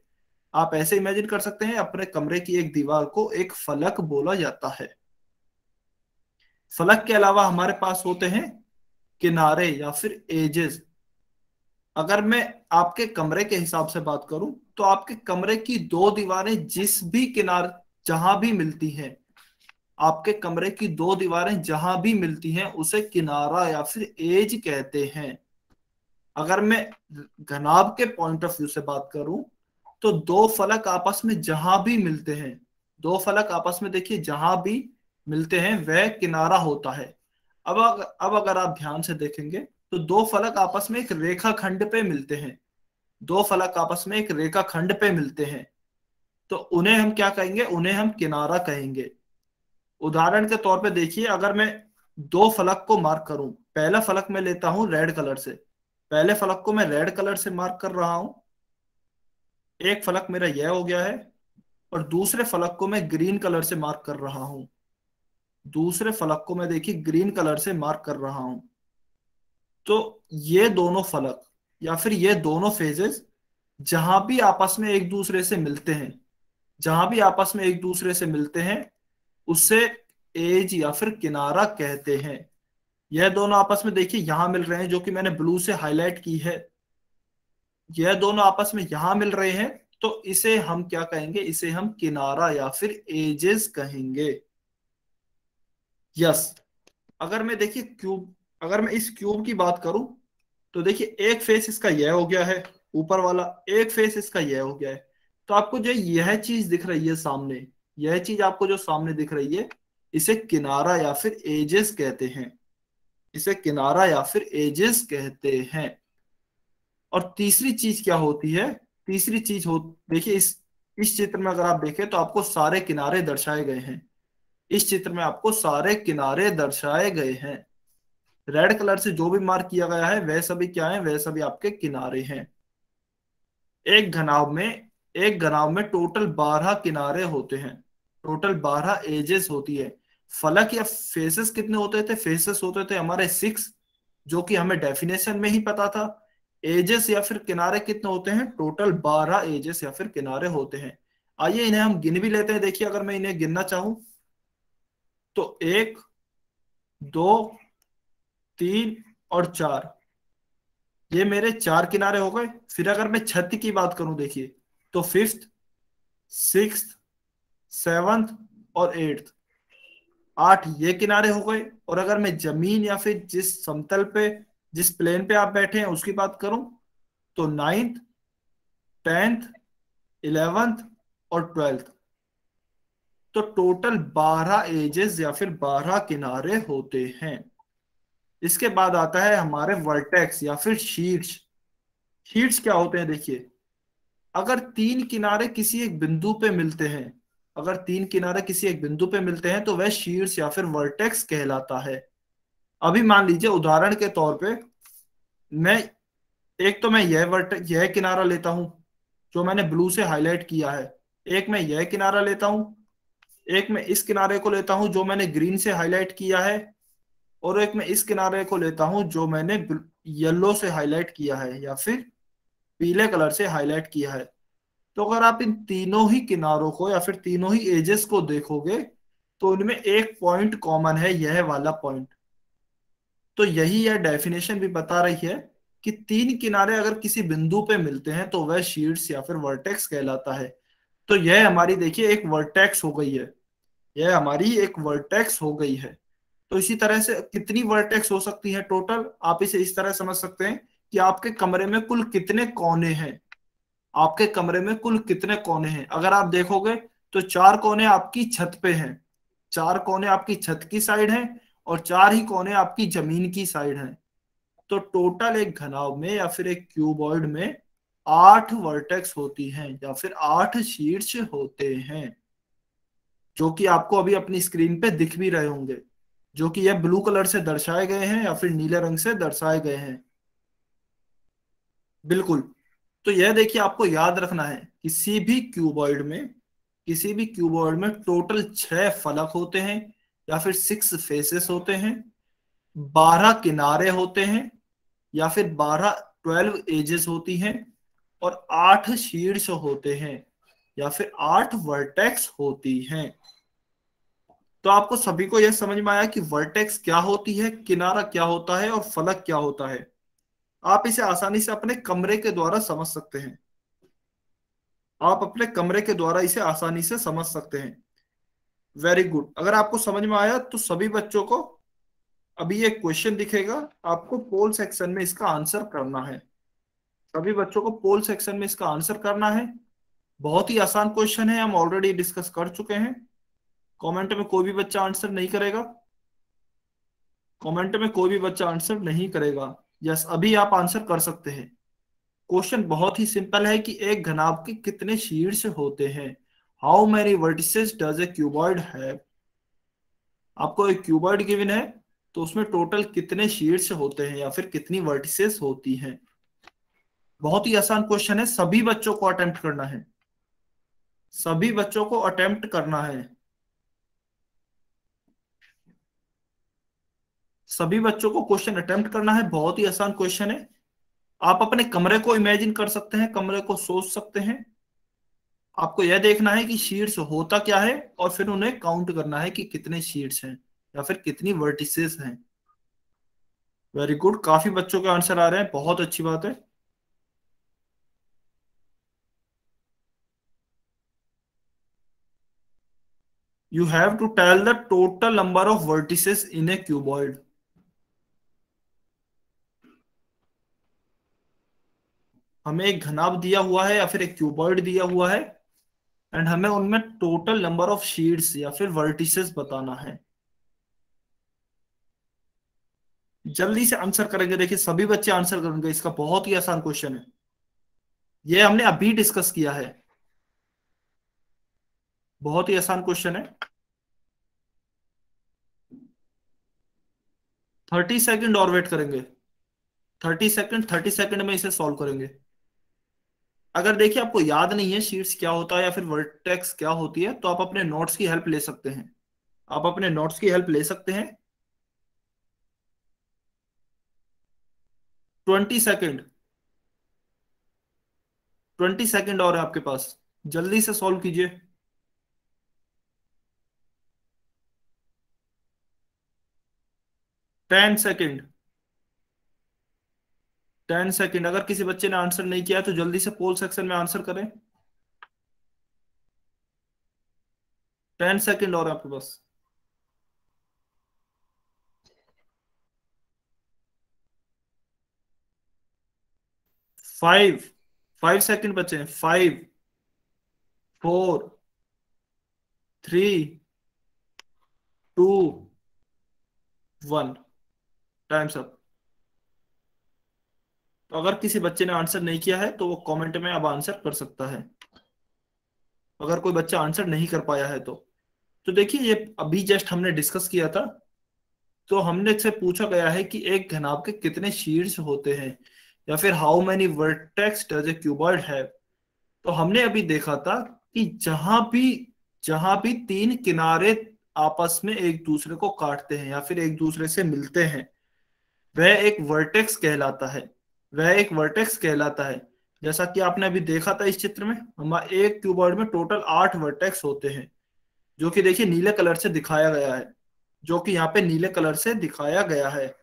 आप ऐसे इमेजिन कर सकते हैं, अपने कमरे की एक दीवार को एक फलक बोला जाता है। फलक के अलावा हमारे पास होते हैं किनारे या फिर एजेस। अगर मैं आपके कमरे के हिसाब से बात करूं, तो आपके कमरे की 2 दीवारें जिस भी किनार जहां भी मिलती हैं, आपके कमरे की 2 दीवारें जहां भी मिलती हैं, उसे किनारा या फिर एज कहते हैं। अगर मैं घनाभ के पॉइंट ऑफ व्यू से बात करूं, तो 2 फलक आपस में जहां भी मिलते हैं, 2 फलक आपस में देखिए जहां भी मिलते हैं वह किनारा होता है। अब अगर आप ध्यान से देखेंगे, तो 2 फलक आपस में एक रेखा खंड पे मिलते हैं। 2 फलक आपस में एक रेखा खंड पे मिलते हैं, तो उन्हें हम क्या कहेंगे? उन्हें हम किनारा कहेंगे। उदाहरण के तौर पे देखिए, अगर मैं 2 फलक को मार्क करूं, पहला फलक मैं लेता हूं रेड कलर से, पहले फलक को मैं रेड कलर से मार्क कर रहा हूं, एक फलक मेरा यह हो गया है, और दूसरे फलक को मैं ग्रीन कलर से मार्क कर रहा हूं। दूसरे फलक को मैं देखिए ग्रीन कलर से मार्क कर रहा हूं। तो ये दोनों फलक या फिर ये दोनों फेजेस जहां भी आपस में एक दूसरे से मिलते हैं, जहां भी आपस में एक दूसरे से मिलते हैं, उससे एज या फिर किनारा कहते हैं। यह दोनों आपस में देखिए यहां मिल रहे हैं, जो कि मैंने ब्लू से हाईलाइट की है। यह दोनों आपस में यहां मिल रहे हैं, तो इसे हम क्या कहेंगे? इसे हम किनारा या फिर एजेस कहेंगे। यस। अगर मैं देखिए क्यूब, अगर मैं इस क्यूब की बात करूं, तो देखिए एक फेस इसका यह हो गया है ऊपर वाला, एक फेस इसका यह हो गया है। तो आपको जो यह चीज दिख रही है सामने, यह चीज आपको जो सामने दिख रही है, इसे किनारा या फिर एजेस कहते हैं। इसे किनारा या फिर एजेस कहते हैं। और तीसरी चीज क्या होती है? तीसरी चीज हो, देखिए इस चित्र में अगर आप देखें, तो आपको सारे किनारे दर्शाए गए हैं। इस चित्र में आपको सारे किनारे दर्शाए गए हैं। रेड कलर से जो भी मार्क किया गया है वह सभी क्या है? वह सभी आपके किनारे हैं। एक घनाभ में टोटल 12 किनारे होते हैं, टोटल 12 एजेस होती है। फलक या फेसेस कितने होते थे? फेसेस होते थे हमारे 6, जो कि हमें डेफिनेशन में ही पता था। एजेस या फिर किनारे कितने होते हैं? टोटल 12 एजेस या फिर किनारे होते हैं। आइए इन्हें हम गिन भी लेते हैं। देखिए, अगर मैं इन्हें गिनना चाहूं, तो 1, 2, 3 और 4, ये मेरे 4 किनारे हो गए। फिर अगर मैं छत की बात करूं, देखिए, तो 5th, 6th, 7th और 8th, 8 ये किनारे हो गए। और अगर मैं जमीन या फिर जिस समतल पे, जिस प्लेन पे आप बैठे हैं उसकी बात करूं, तो 9th, 10th, 11th और 12th। तो टोटल 12 एजेस या फिर 12 किनारे होते हैं। इसके बाद आता है हमारे वर्टेक्स या फिर शीट्स। शीट्स क्या होते हैं? देखिए, अगर 3 किनारे किसी एक बिंदु पे मिलते हैं, अगर 3 किनारे किसी एक बिंदु पे मिलते हैं, तो वह शीट्स या फिर वर्टेक्स कहलाता है। अभी मान लीजिए उदाहरण के तौर पे, मैं मैं यह किनारा लेता हूं जो मैंने ब्लू से हाईलाइट किया है, एक मैं यह किनारा लेता हूं, एक मैं इस किनारे को लेता हूं जो मैंने ग्रीन से हाईलाइट किया है, और एक मैं इस किनारे को लेता हूं जो मैंने येलो से हाईलाइट किया है या फिर पीले कलर से हाईलाइट किया है। तो अगर आप इन तीनों ही किनारों को या फिर तीनों ही एजेस को देखोगे तो उनमें एक पॉइंट कॉमन है, यह वाला पॉइंट। तो यही यह डेफिनेशन भी बता रही है कि तीन किनारे अगर किसी बिंदु पे मिलते हैं तो वह शीर्ष या फिर वर्टेक्स कहलाता है। तो यह हमारी देखिए एक वर्टेक्स हो गई है, यह हमारी एक वर्टेक्स हो गई है। तो इसी तरह से कितनी वर्टेक्स हो सकती है टोटल, आप इसे इस तरह समझ सकते हैं कि आपके कमरे में कुल कितने कोने हैं, आपके कमरे में कुल कितने कोने हैं। अगर आप देखोगे तो 4 कोने आपकी छत पे हैं, 4 कोने आपकी छत की साइड हैं और 4 ही कोने आपकी जमीन की साइड हैं। तो टोटल एक घनाभ में या फिर एक क्यूबॉइड में 8 वर्टेक्स होती हैं या फिर 8 शीर्ष होते हैं, जो कि आपको अभी अपनी स्क्रीन पे दिख भी रहे होंगे, जो कि यह ब्लू कलर से दर्शाए गए हैं या फिर नीले रंग से दर्शाए गए हैं। बिल्कुल। तो यह देखिए आपको याद रखना है, किसी भी क्यूबॉइड में टोटल 6 फलक होते हैं या फिर 6 फेसेस होते हैं, 12 किनारे होते हैं या फिर 12 एजेस होती हैं और 8 शीर्ष होते हैं या फिर 8 वर्टेक्स होती हैं। तो आपको सभी को यह समझ में आया कि वर्टेक्स क्या होती है, किनारा क्या होता है और फलक क्या होता है। आप इसे आसानी से अपने कमरे के द्वारा समझ सकते हैं, आप अपने कमरे के द्वारा इसे आसानी से समझ सकते हैं। Very good. अगर आपको समझ में आया तो सभी बच्चों को अभी एक क्वेश्चन दिखेगा, आपको पोल सेक्शन में इसका आंसर करना है। सभी बच्चों को पोल सेक्शन में इसका आंसर करना है। बहुत ही आसान क्वेश्चन है, हम ऑलरेडी डिस्कस कर चुके हैं। कमेंट में कोई भी बच्चा आंसर नहीं करेगा, कमेंट में कोई भी बच्चा आंसर नहीं करेगा। यस, अभी आप आंसर कर सकते हैं। क्वेश्चन बहुत ही सिंपल है कि एक घनाभ के कितने शीर्ष होते हैं। How many vertices does a cuboid have. आपको एक क्यूबॉइड गिवन है तो उसमें टोटल कितने शीर्ष होते हैं या फिर कितनी वर्टिसेस होती हैं। बहुत ही आसान क्वेश्चन है, सभी बच्चों को अटेम्प्ट करना है, सभी बच्चों को अटेम्प्ट करना है, सभी बच्चों को क्वेश्चन अटेम्प्ट करना है। बहुत ही आसान क्वेश्चन है। आप अपने कमरे को इमेजिन कर सकते हैं, कमरे को सोच सकते हैं। आपको यह देखना है कि शीर्ष होता क्या है और फिर उन्हें काउंट करना है कि कितने शीर्ष हैं या फिर कितनी वर्टिसेस हैं। वेरी गुड, काफी बच्चों के आंसर आ रहे हैं, बहुत अच्छी बात है। You have to tell the total number of vertices in a cuboid. हमें एक घनाभ दिया हुआ है या फिर एक क्यूबॉइड दिया हुआ है एंड हमें उनमें टोटल नंबर ऑफ शीट्स या फिर वर्टिसेस बताना है। जल्दी से आंसर करेंगे, देखिए सभी बच्चे आंसर करेंगे, इसका बहुत ही आसान क्वेश्चन है, ये हमने अभी डिस्कस किया है, बहुत ही आसान क्वेश्चन है। 30 सेकंड और वेट करेंगे, 30 सेकंड में इसे सॉल्व करेंगे। अगर देखिए आपको याद नहीं है शीट्स क्या होता है या फिर वर्टेक्स क्या होती है तो आप अपने नोट्स की हेल्प ले सकते हैं, आप अपने नोट्स की हेल्प ले सकते हैं। 20 सेकंड, 20 सेकंड और है आपके पास, जल्दी से सॉल्व कीजिए। 10 सेकंड, 10 सेकंड। अगर किसी बच्चे ने आंसर नहीं किया तो जल्दी से पोल सेक्शन में आंसर करें। 10 सेकंड और है आपके पास। 5 सेकंड बचे हैं। 5 4 3 2 1, टाइम्स अप। तो अगर किसी बच्चे ने आंसर नहीं किया है तो वो कमेंट में अब आंसर कर सकता है, अगर कोई बच्चा आंसर नहीं कर पाया है तो देखिए ये अभी जस्ट हमने डिस्कस किया था। तो हमने से पूछा गया है कि एक घनाभ के कितने शीर्ष होते हैं या फिर how many vertex does a cuboid have. तो हमने अभी देखा था कि जहां भी 3 किनारे आपस में एक दूसरे को काटते हैं या फिर एक दूसरे से मिलते हैं वह एक वर्टेक्स कहलाता है, वह एक वर्टेक्स कहलाता है। जैसा कि आपने अभी देखा था इस चित्र में, हमारे एक क्यूबॉइड में टोटल 8 वर्टेक्स होते हैं, जो कि देखिए नीले कलर से दिखाया गया है, जो कि यहाँ पे नीले कलर से दिखाया गया है।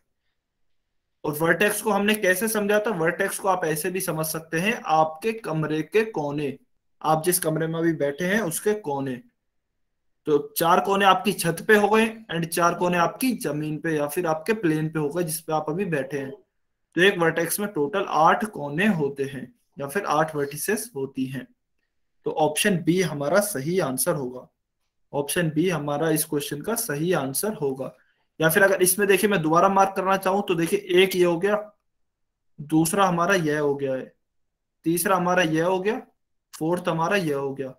और वर्टेक्स को हमने कैसे समझा था? वर्टेक्स को आप ऐसे भी समझ सकते हैं, आपके कमरे के कोने, आप जिस कमरे में अभी बैठे हैं उसके कोने। तो 4 कोने आपकी छत पे हो गए एंड 4 कोने आपकी जमीन पे या फिर आपके प्लेन पे हो गए जिसपे आप अभी बैठे हैं। तो एक वर्टेक्स में टोटल 8 कोने होते हैं या फिर 8 वर्टिसेस होती हैं। तो ऑप्शन बी हमारा सही आंसर होगा। ऑप्शन बी हमारा इस क्वेश्चन का सही आंसर होगा। या फिर अगर इसमें देखिए मैं दोबारा मार्क करना चाहूं तो देखिए, एक ये हो गया, दूसरा हमारा यह हो गया है, तीसरा हमारा यह हो गया, फोर्थ हमारा यह हो गया,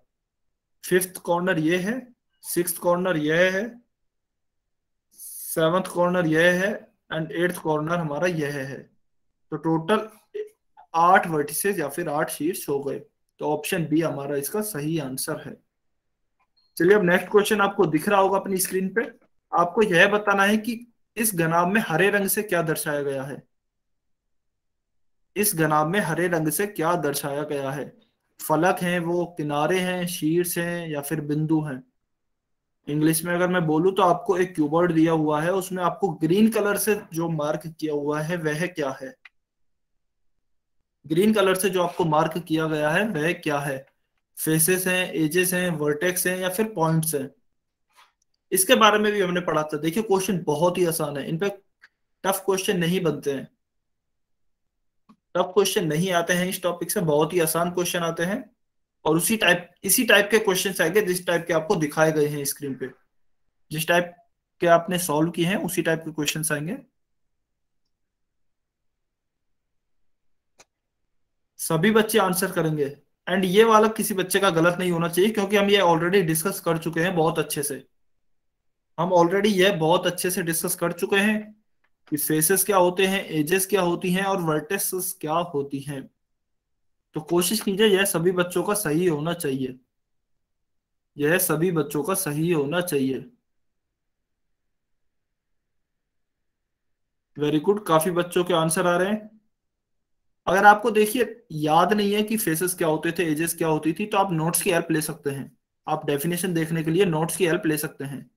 फिफ्थ कॉर्नर ये है, सिक्स्थ कॉर्नर यह है, सेवंथ कॉर्नर यह है एंड एट्थ कॉर्नर हमारा यह है। तो टोटल 8 वर्टिसेस या फिर 8 शीट्स हो गए। तो ऑप्शन बी हमारा इसका सही आंसर है। चलिए अब नेक्स्ट क्वेश्चन आपको दिख रहा होगा अपनी स्क्रीन पे। आपको यह बताना है कि इस घनाभ में हरे रंग से क्या दर्शाया गया है। इस घनाभ में हरे रंग से क्या दर्शाया गया है? फलक हैं वो, किनारे हैं, शीर्ष हैं या फिर बिंदु हैं? इंग्लिश में अगर मैं बोलूं तो आपको एक क्यूबॉइड दिया हुआ है, उसमें आपको ग्रीन कलर से जो मार्क किया हुआ है वह क्या है? ग्रीन कलर से जो आपको मार्क किया गया है वह क्या है? फेसेस हैं, एजेस हैं, वर्टेक्स हैं या फिर पॉइंट्स हैं? इसके बारे में भी हमने पढ़ा था। देखिए क्वेश्चन बहुत ही आसान है, इन पे टफ क्वेश्चन नहीं बनते हैं, टफ क्वेश्चन नहीं आते हैं इस टॉपिक से, बहुत ही आसान क्वेश्चन आते हैं। और इसी टाइप के क्वेश्चन आएंगे जिस टाइप के आपको दिखाए गए हैं स्क्रीन पे, जिस टाइप के आपने सॉल्व किए हैं उसी टाइप के क्वेश्चन आएंगे। सभी बच्चे आंसर करेंगे एंड ये वाला किसी बच्चे का गलत नहीं होना चाहिए, क्योंकि हम ये ऑलरेडी डिस्कस कर चुके हैं बहुत अच्छे से। हम ऑलरेडी ये बहुत अच्छे से डिस्कस कर चुके हैं कि फेसेस क्या होते हैं, एजेस क्या होती हैं और वर्टेक्स क्या होती हैं। तो कोशिश कीजिए यह सभी बच्चों का सही होना चाहिए, यह सभी बच्चों का सही होना चाहिए। वेरी गुड, काफी बच्चों के आंसर आ रहे हैं। अगर आपको देखिए याद नहीं है कि फेसेस क्या होते थे, एजेस क्या होती थी, तो आप नोट्स की हेल्प ले सकते हैं। आप डेफिनेशन देखने के लिए नोट्स की हेल्प ले सकते हैं।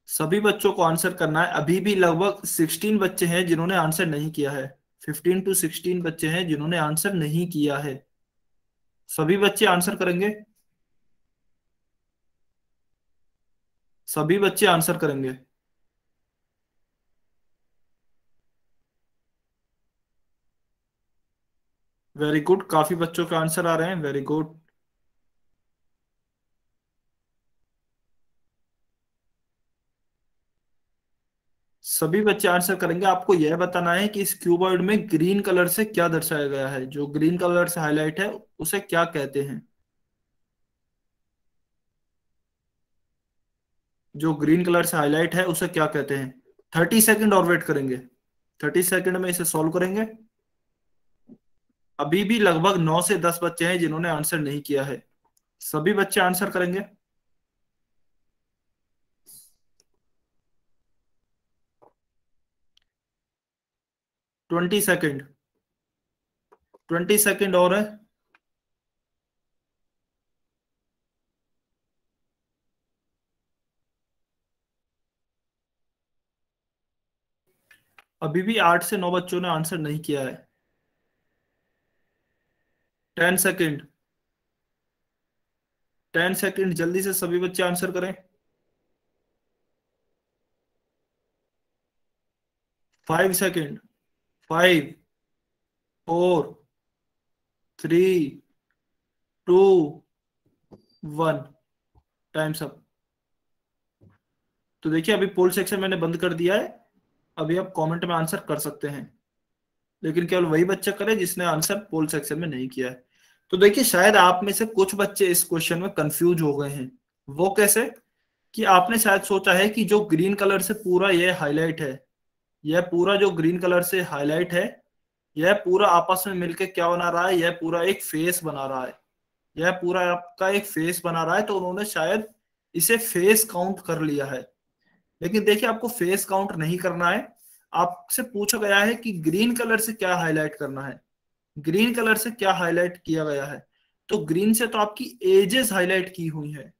सभी बच्चों को आंसर करना है। अभी भी लगभग 16 बच्चे हैं जिन्होंने आंसर नहीं किया है। 15 to 16 बच्चे हैं जिन्होंने आंसर नहीं किया है। सभी बच्चे आंसर करेंगे, सभी बच्चे आंसर करेंगे। वेरी गुड, काफी बच्चों के आंसर आ रहे हैं, वेरी गुड। सभी बच्चे आंसर करेंगे। आपको यह बताना है कि इस क्यूबॉइड में ग्रीन कलर से क्या दर्शाया गया है, जो ग्रीन कलर से हाईलाइट है उसे क्या कहते हैं? जो ग्रीन कलर से हाईलाइट है उसे क्या कहते हैं? 30 सेकंड और वेट करेंगे, 30 सेकंड में इसे सॉल्व करेंगे। अभी भी लगभग 9 से 10 बच्चे हैं जिन्होंने आंसर नहीं किया है। सभी बच्चे आंसर करेंगे। 20 सेकंड, 20 सेकंड और है। अभी भी 8 से 9 बच्चों ने आंसर नहीं किया है। 10 सेकंड, 10 सेकंड, जल्दी से सभी बच्चे आंसर करें। 5 सेकंड, 5, 4, 3, 2, 1, टाइम्स अप। तो देखिए अभी पोल सेक्शन मैंने बंद कर दिया है। अभी आप कमेंट में आंसर कर सकते हैं, लेकिन केवल वही बच्चा करे जिसने आंसर पोल सेक्शन में नहीं किया है। तो देखिए शायद आप में से कुछ बच्चे इस क्वेश्चन में कंफ्यूज हो गए हैं। वो कैसे? कि आपने शायद सोचा है कि जो ग्रीन कलर से पूरा ये हाईलाइट है, यह पूरा जो ग्रीन कलर से हाईलाइट है, यह पूरा आपस में मिलकर क्या बना रहा है? यह पूरा एक फेस बना रहा है यह पूरा आपका एक फेस बना रहा है, तो उन्होंने शायद इसे फेस काउंट कर लिया है। लेकिन देखिए आपको फेस काउंट नहीं करना है, आपसे पूछा गया है कि ग्रीन कलर से क्या हाईलाइट करना है। ग्रीन कलर से क्या हाईलाइट किया गया है, तो ग्रीन से तो आपकी एजेस हाईलाइट की हुई है।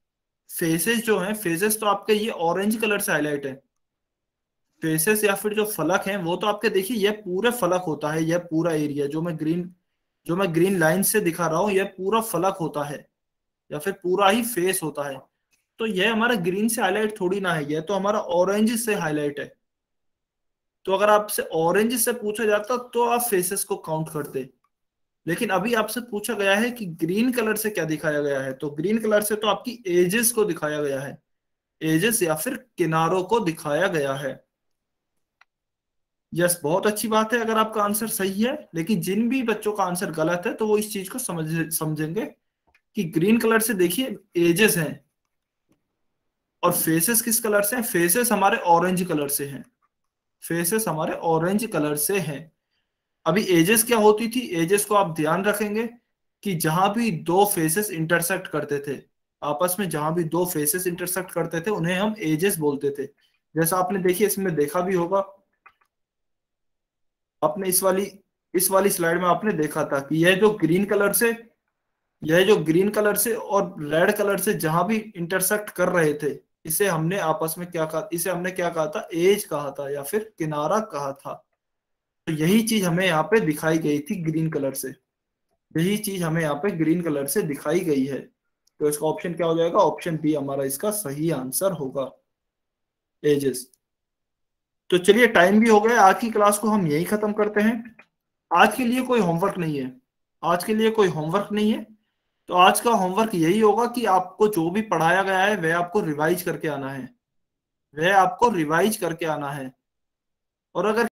फेसेस जो हैं, फेसेस तो आपके ये ऑरेंज कलर से हाईलाइट है। फेसेस या फिर जो फलक हैं वो तो आपके देखिए ये पूरे फलक होता है, यह पूरा एरिया जो मैं ग्रीन लाइन से दिखा रहा हूँ, यह पूरा फलक होता है या फिर पूरा ही फेस होता है। तो यह हमारा ग्रीन से हाईलाइट थोड़ी ना है, यह तो हमारा ऑरेंज से हाईलाइट है। तो अगर आपसे ऑरेंज से पूछा जाता तो आप फेसेस को काउंट करते, लेकिन अभी आपसे पूछा गया है कि ग्रीन कलर से क्या दिखाया गया है, तो ग्रीन कलर से तो आपकी एजेस को दिखाया गया है, एजेस या फिर किनारों को दिखाया गया है। यस, बहुत अच्छी बात है अगर आपका आंसर सही है, लेकिन जिन भी बच्चों का आंसर गलत है तो वो इस चीज को समझेंगे कि ग्रीन कलर से देखिए एजेस हैं, और फेसेस किस कलर से हैं, फेसेस हमारे ऑरेंज कलर से हैं, फेसेस हमारे ऑरेंज कलर से हैं। अभी एजेस क्या होती थी, एजेस को आप ध्यान रखेंगे कि जहां भी दो फेसेस इंटरसेक्ट करते थे, आपस में जहां भी दो फेसेस इंटरसेक्ट करते थे उन्हें हम एजेस बोलते थे। जैसा आपने देखिए इसमें देखा भी होगा, आपने इस वाली स्लाइड में आपने देखा था कि यह जो ग्रीन कलर से और रेड कलर से जहां भी इंटरसेक्ट कर रहे थे, इसे हमने आपस में क्या कहा, इसे हमने क्या कहा था, एज कहा था या फिर किनारा कहा था। तो यही चीज हमें यहाँ पे दिखाई गई थी ग्रीन कलर से, यही चीज हमें यहाँ पे ग्रीन कलर से दिखाई गई है। तो इसका ऑप्शन क्या हो जाएगा, ऑप्शन बी हमारा इसका सही आंसर होगा, एजेस। तो चलिए टाइम भी हो गया, आज की क्लास को हम यही खत्म करते हैं। आज के लिए कोई होमवर्क नहीं है, आज के लिए कोई होमवर्क नहीं है। तो आज का होमवर्क यही होगा कि आपको जो भी पढ़ाया गया है वह आपको रिवाइज करके आना है, वह आपको रिवाइज करके आना है। और अगर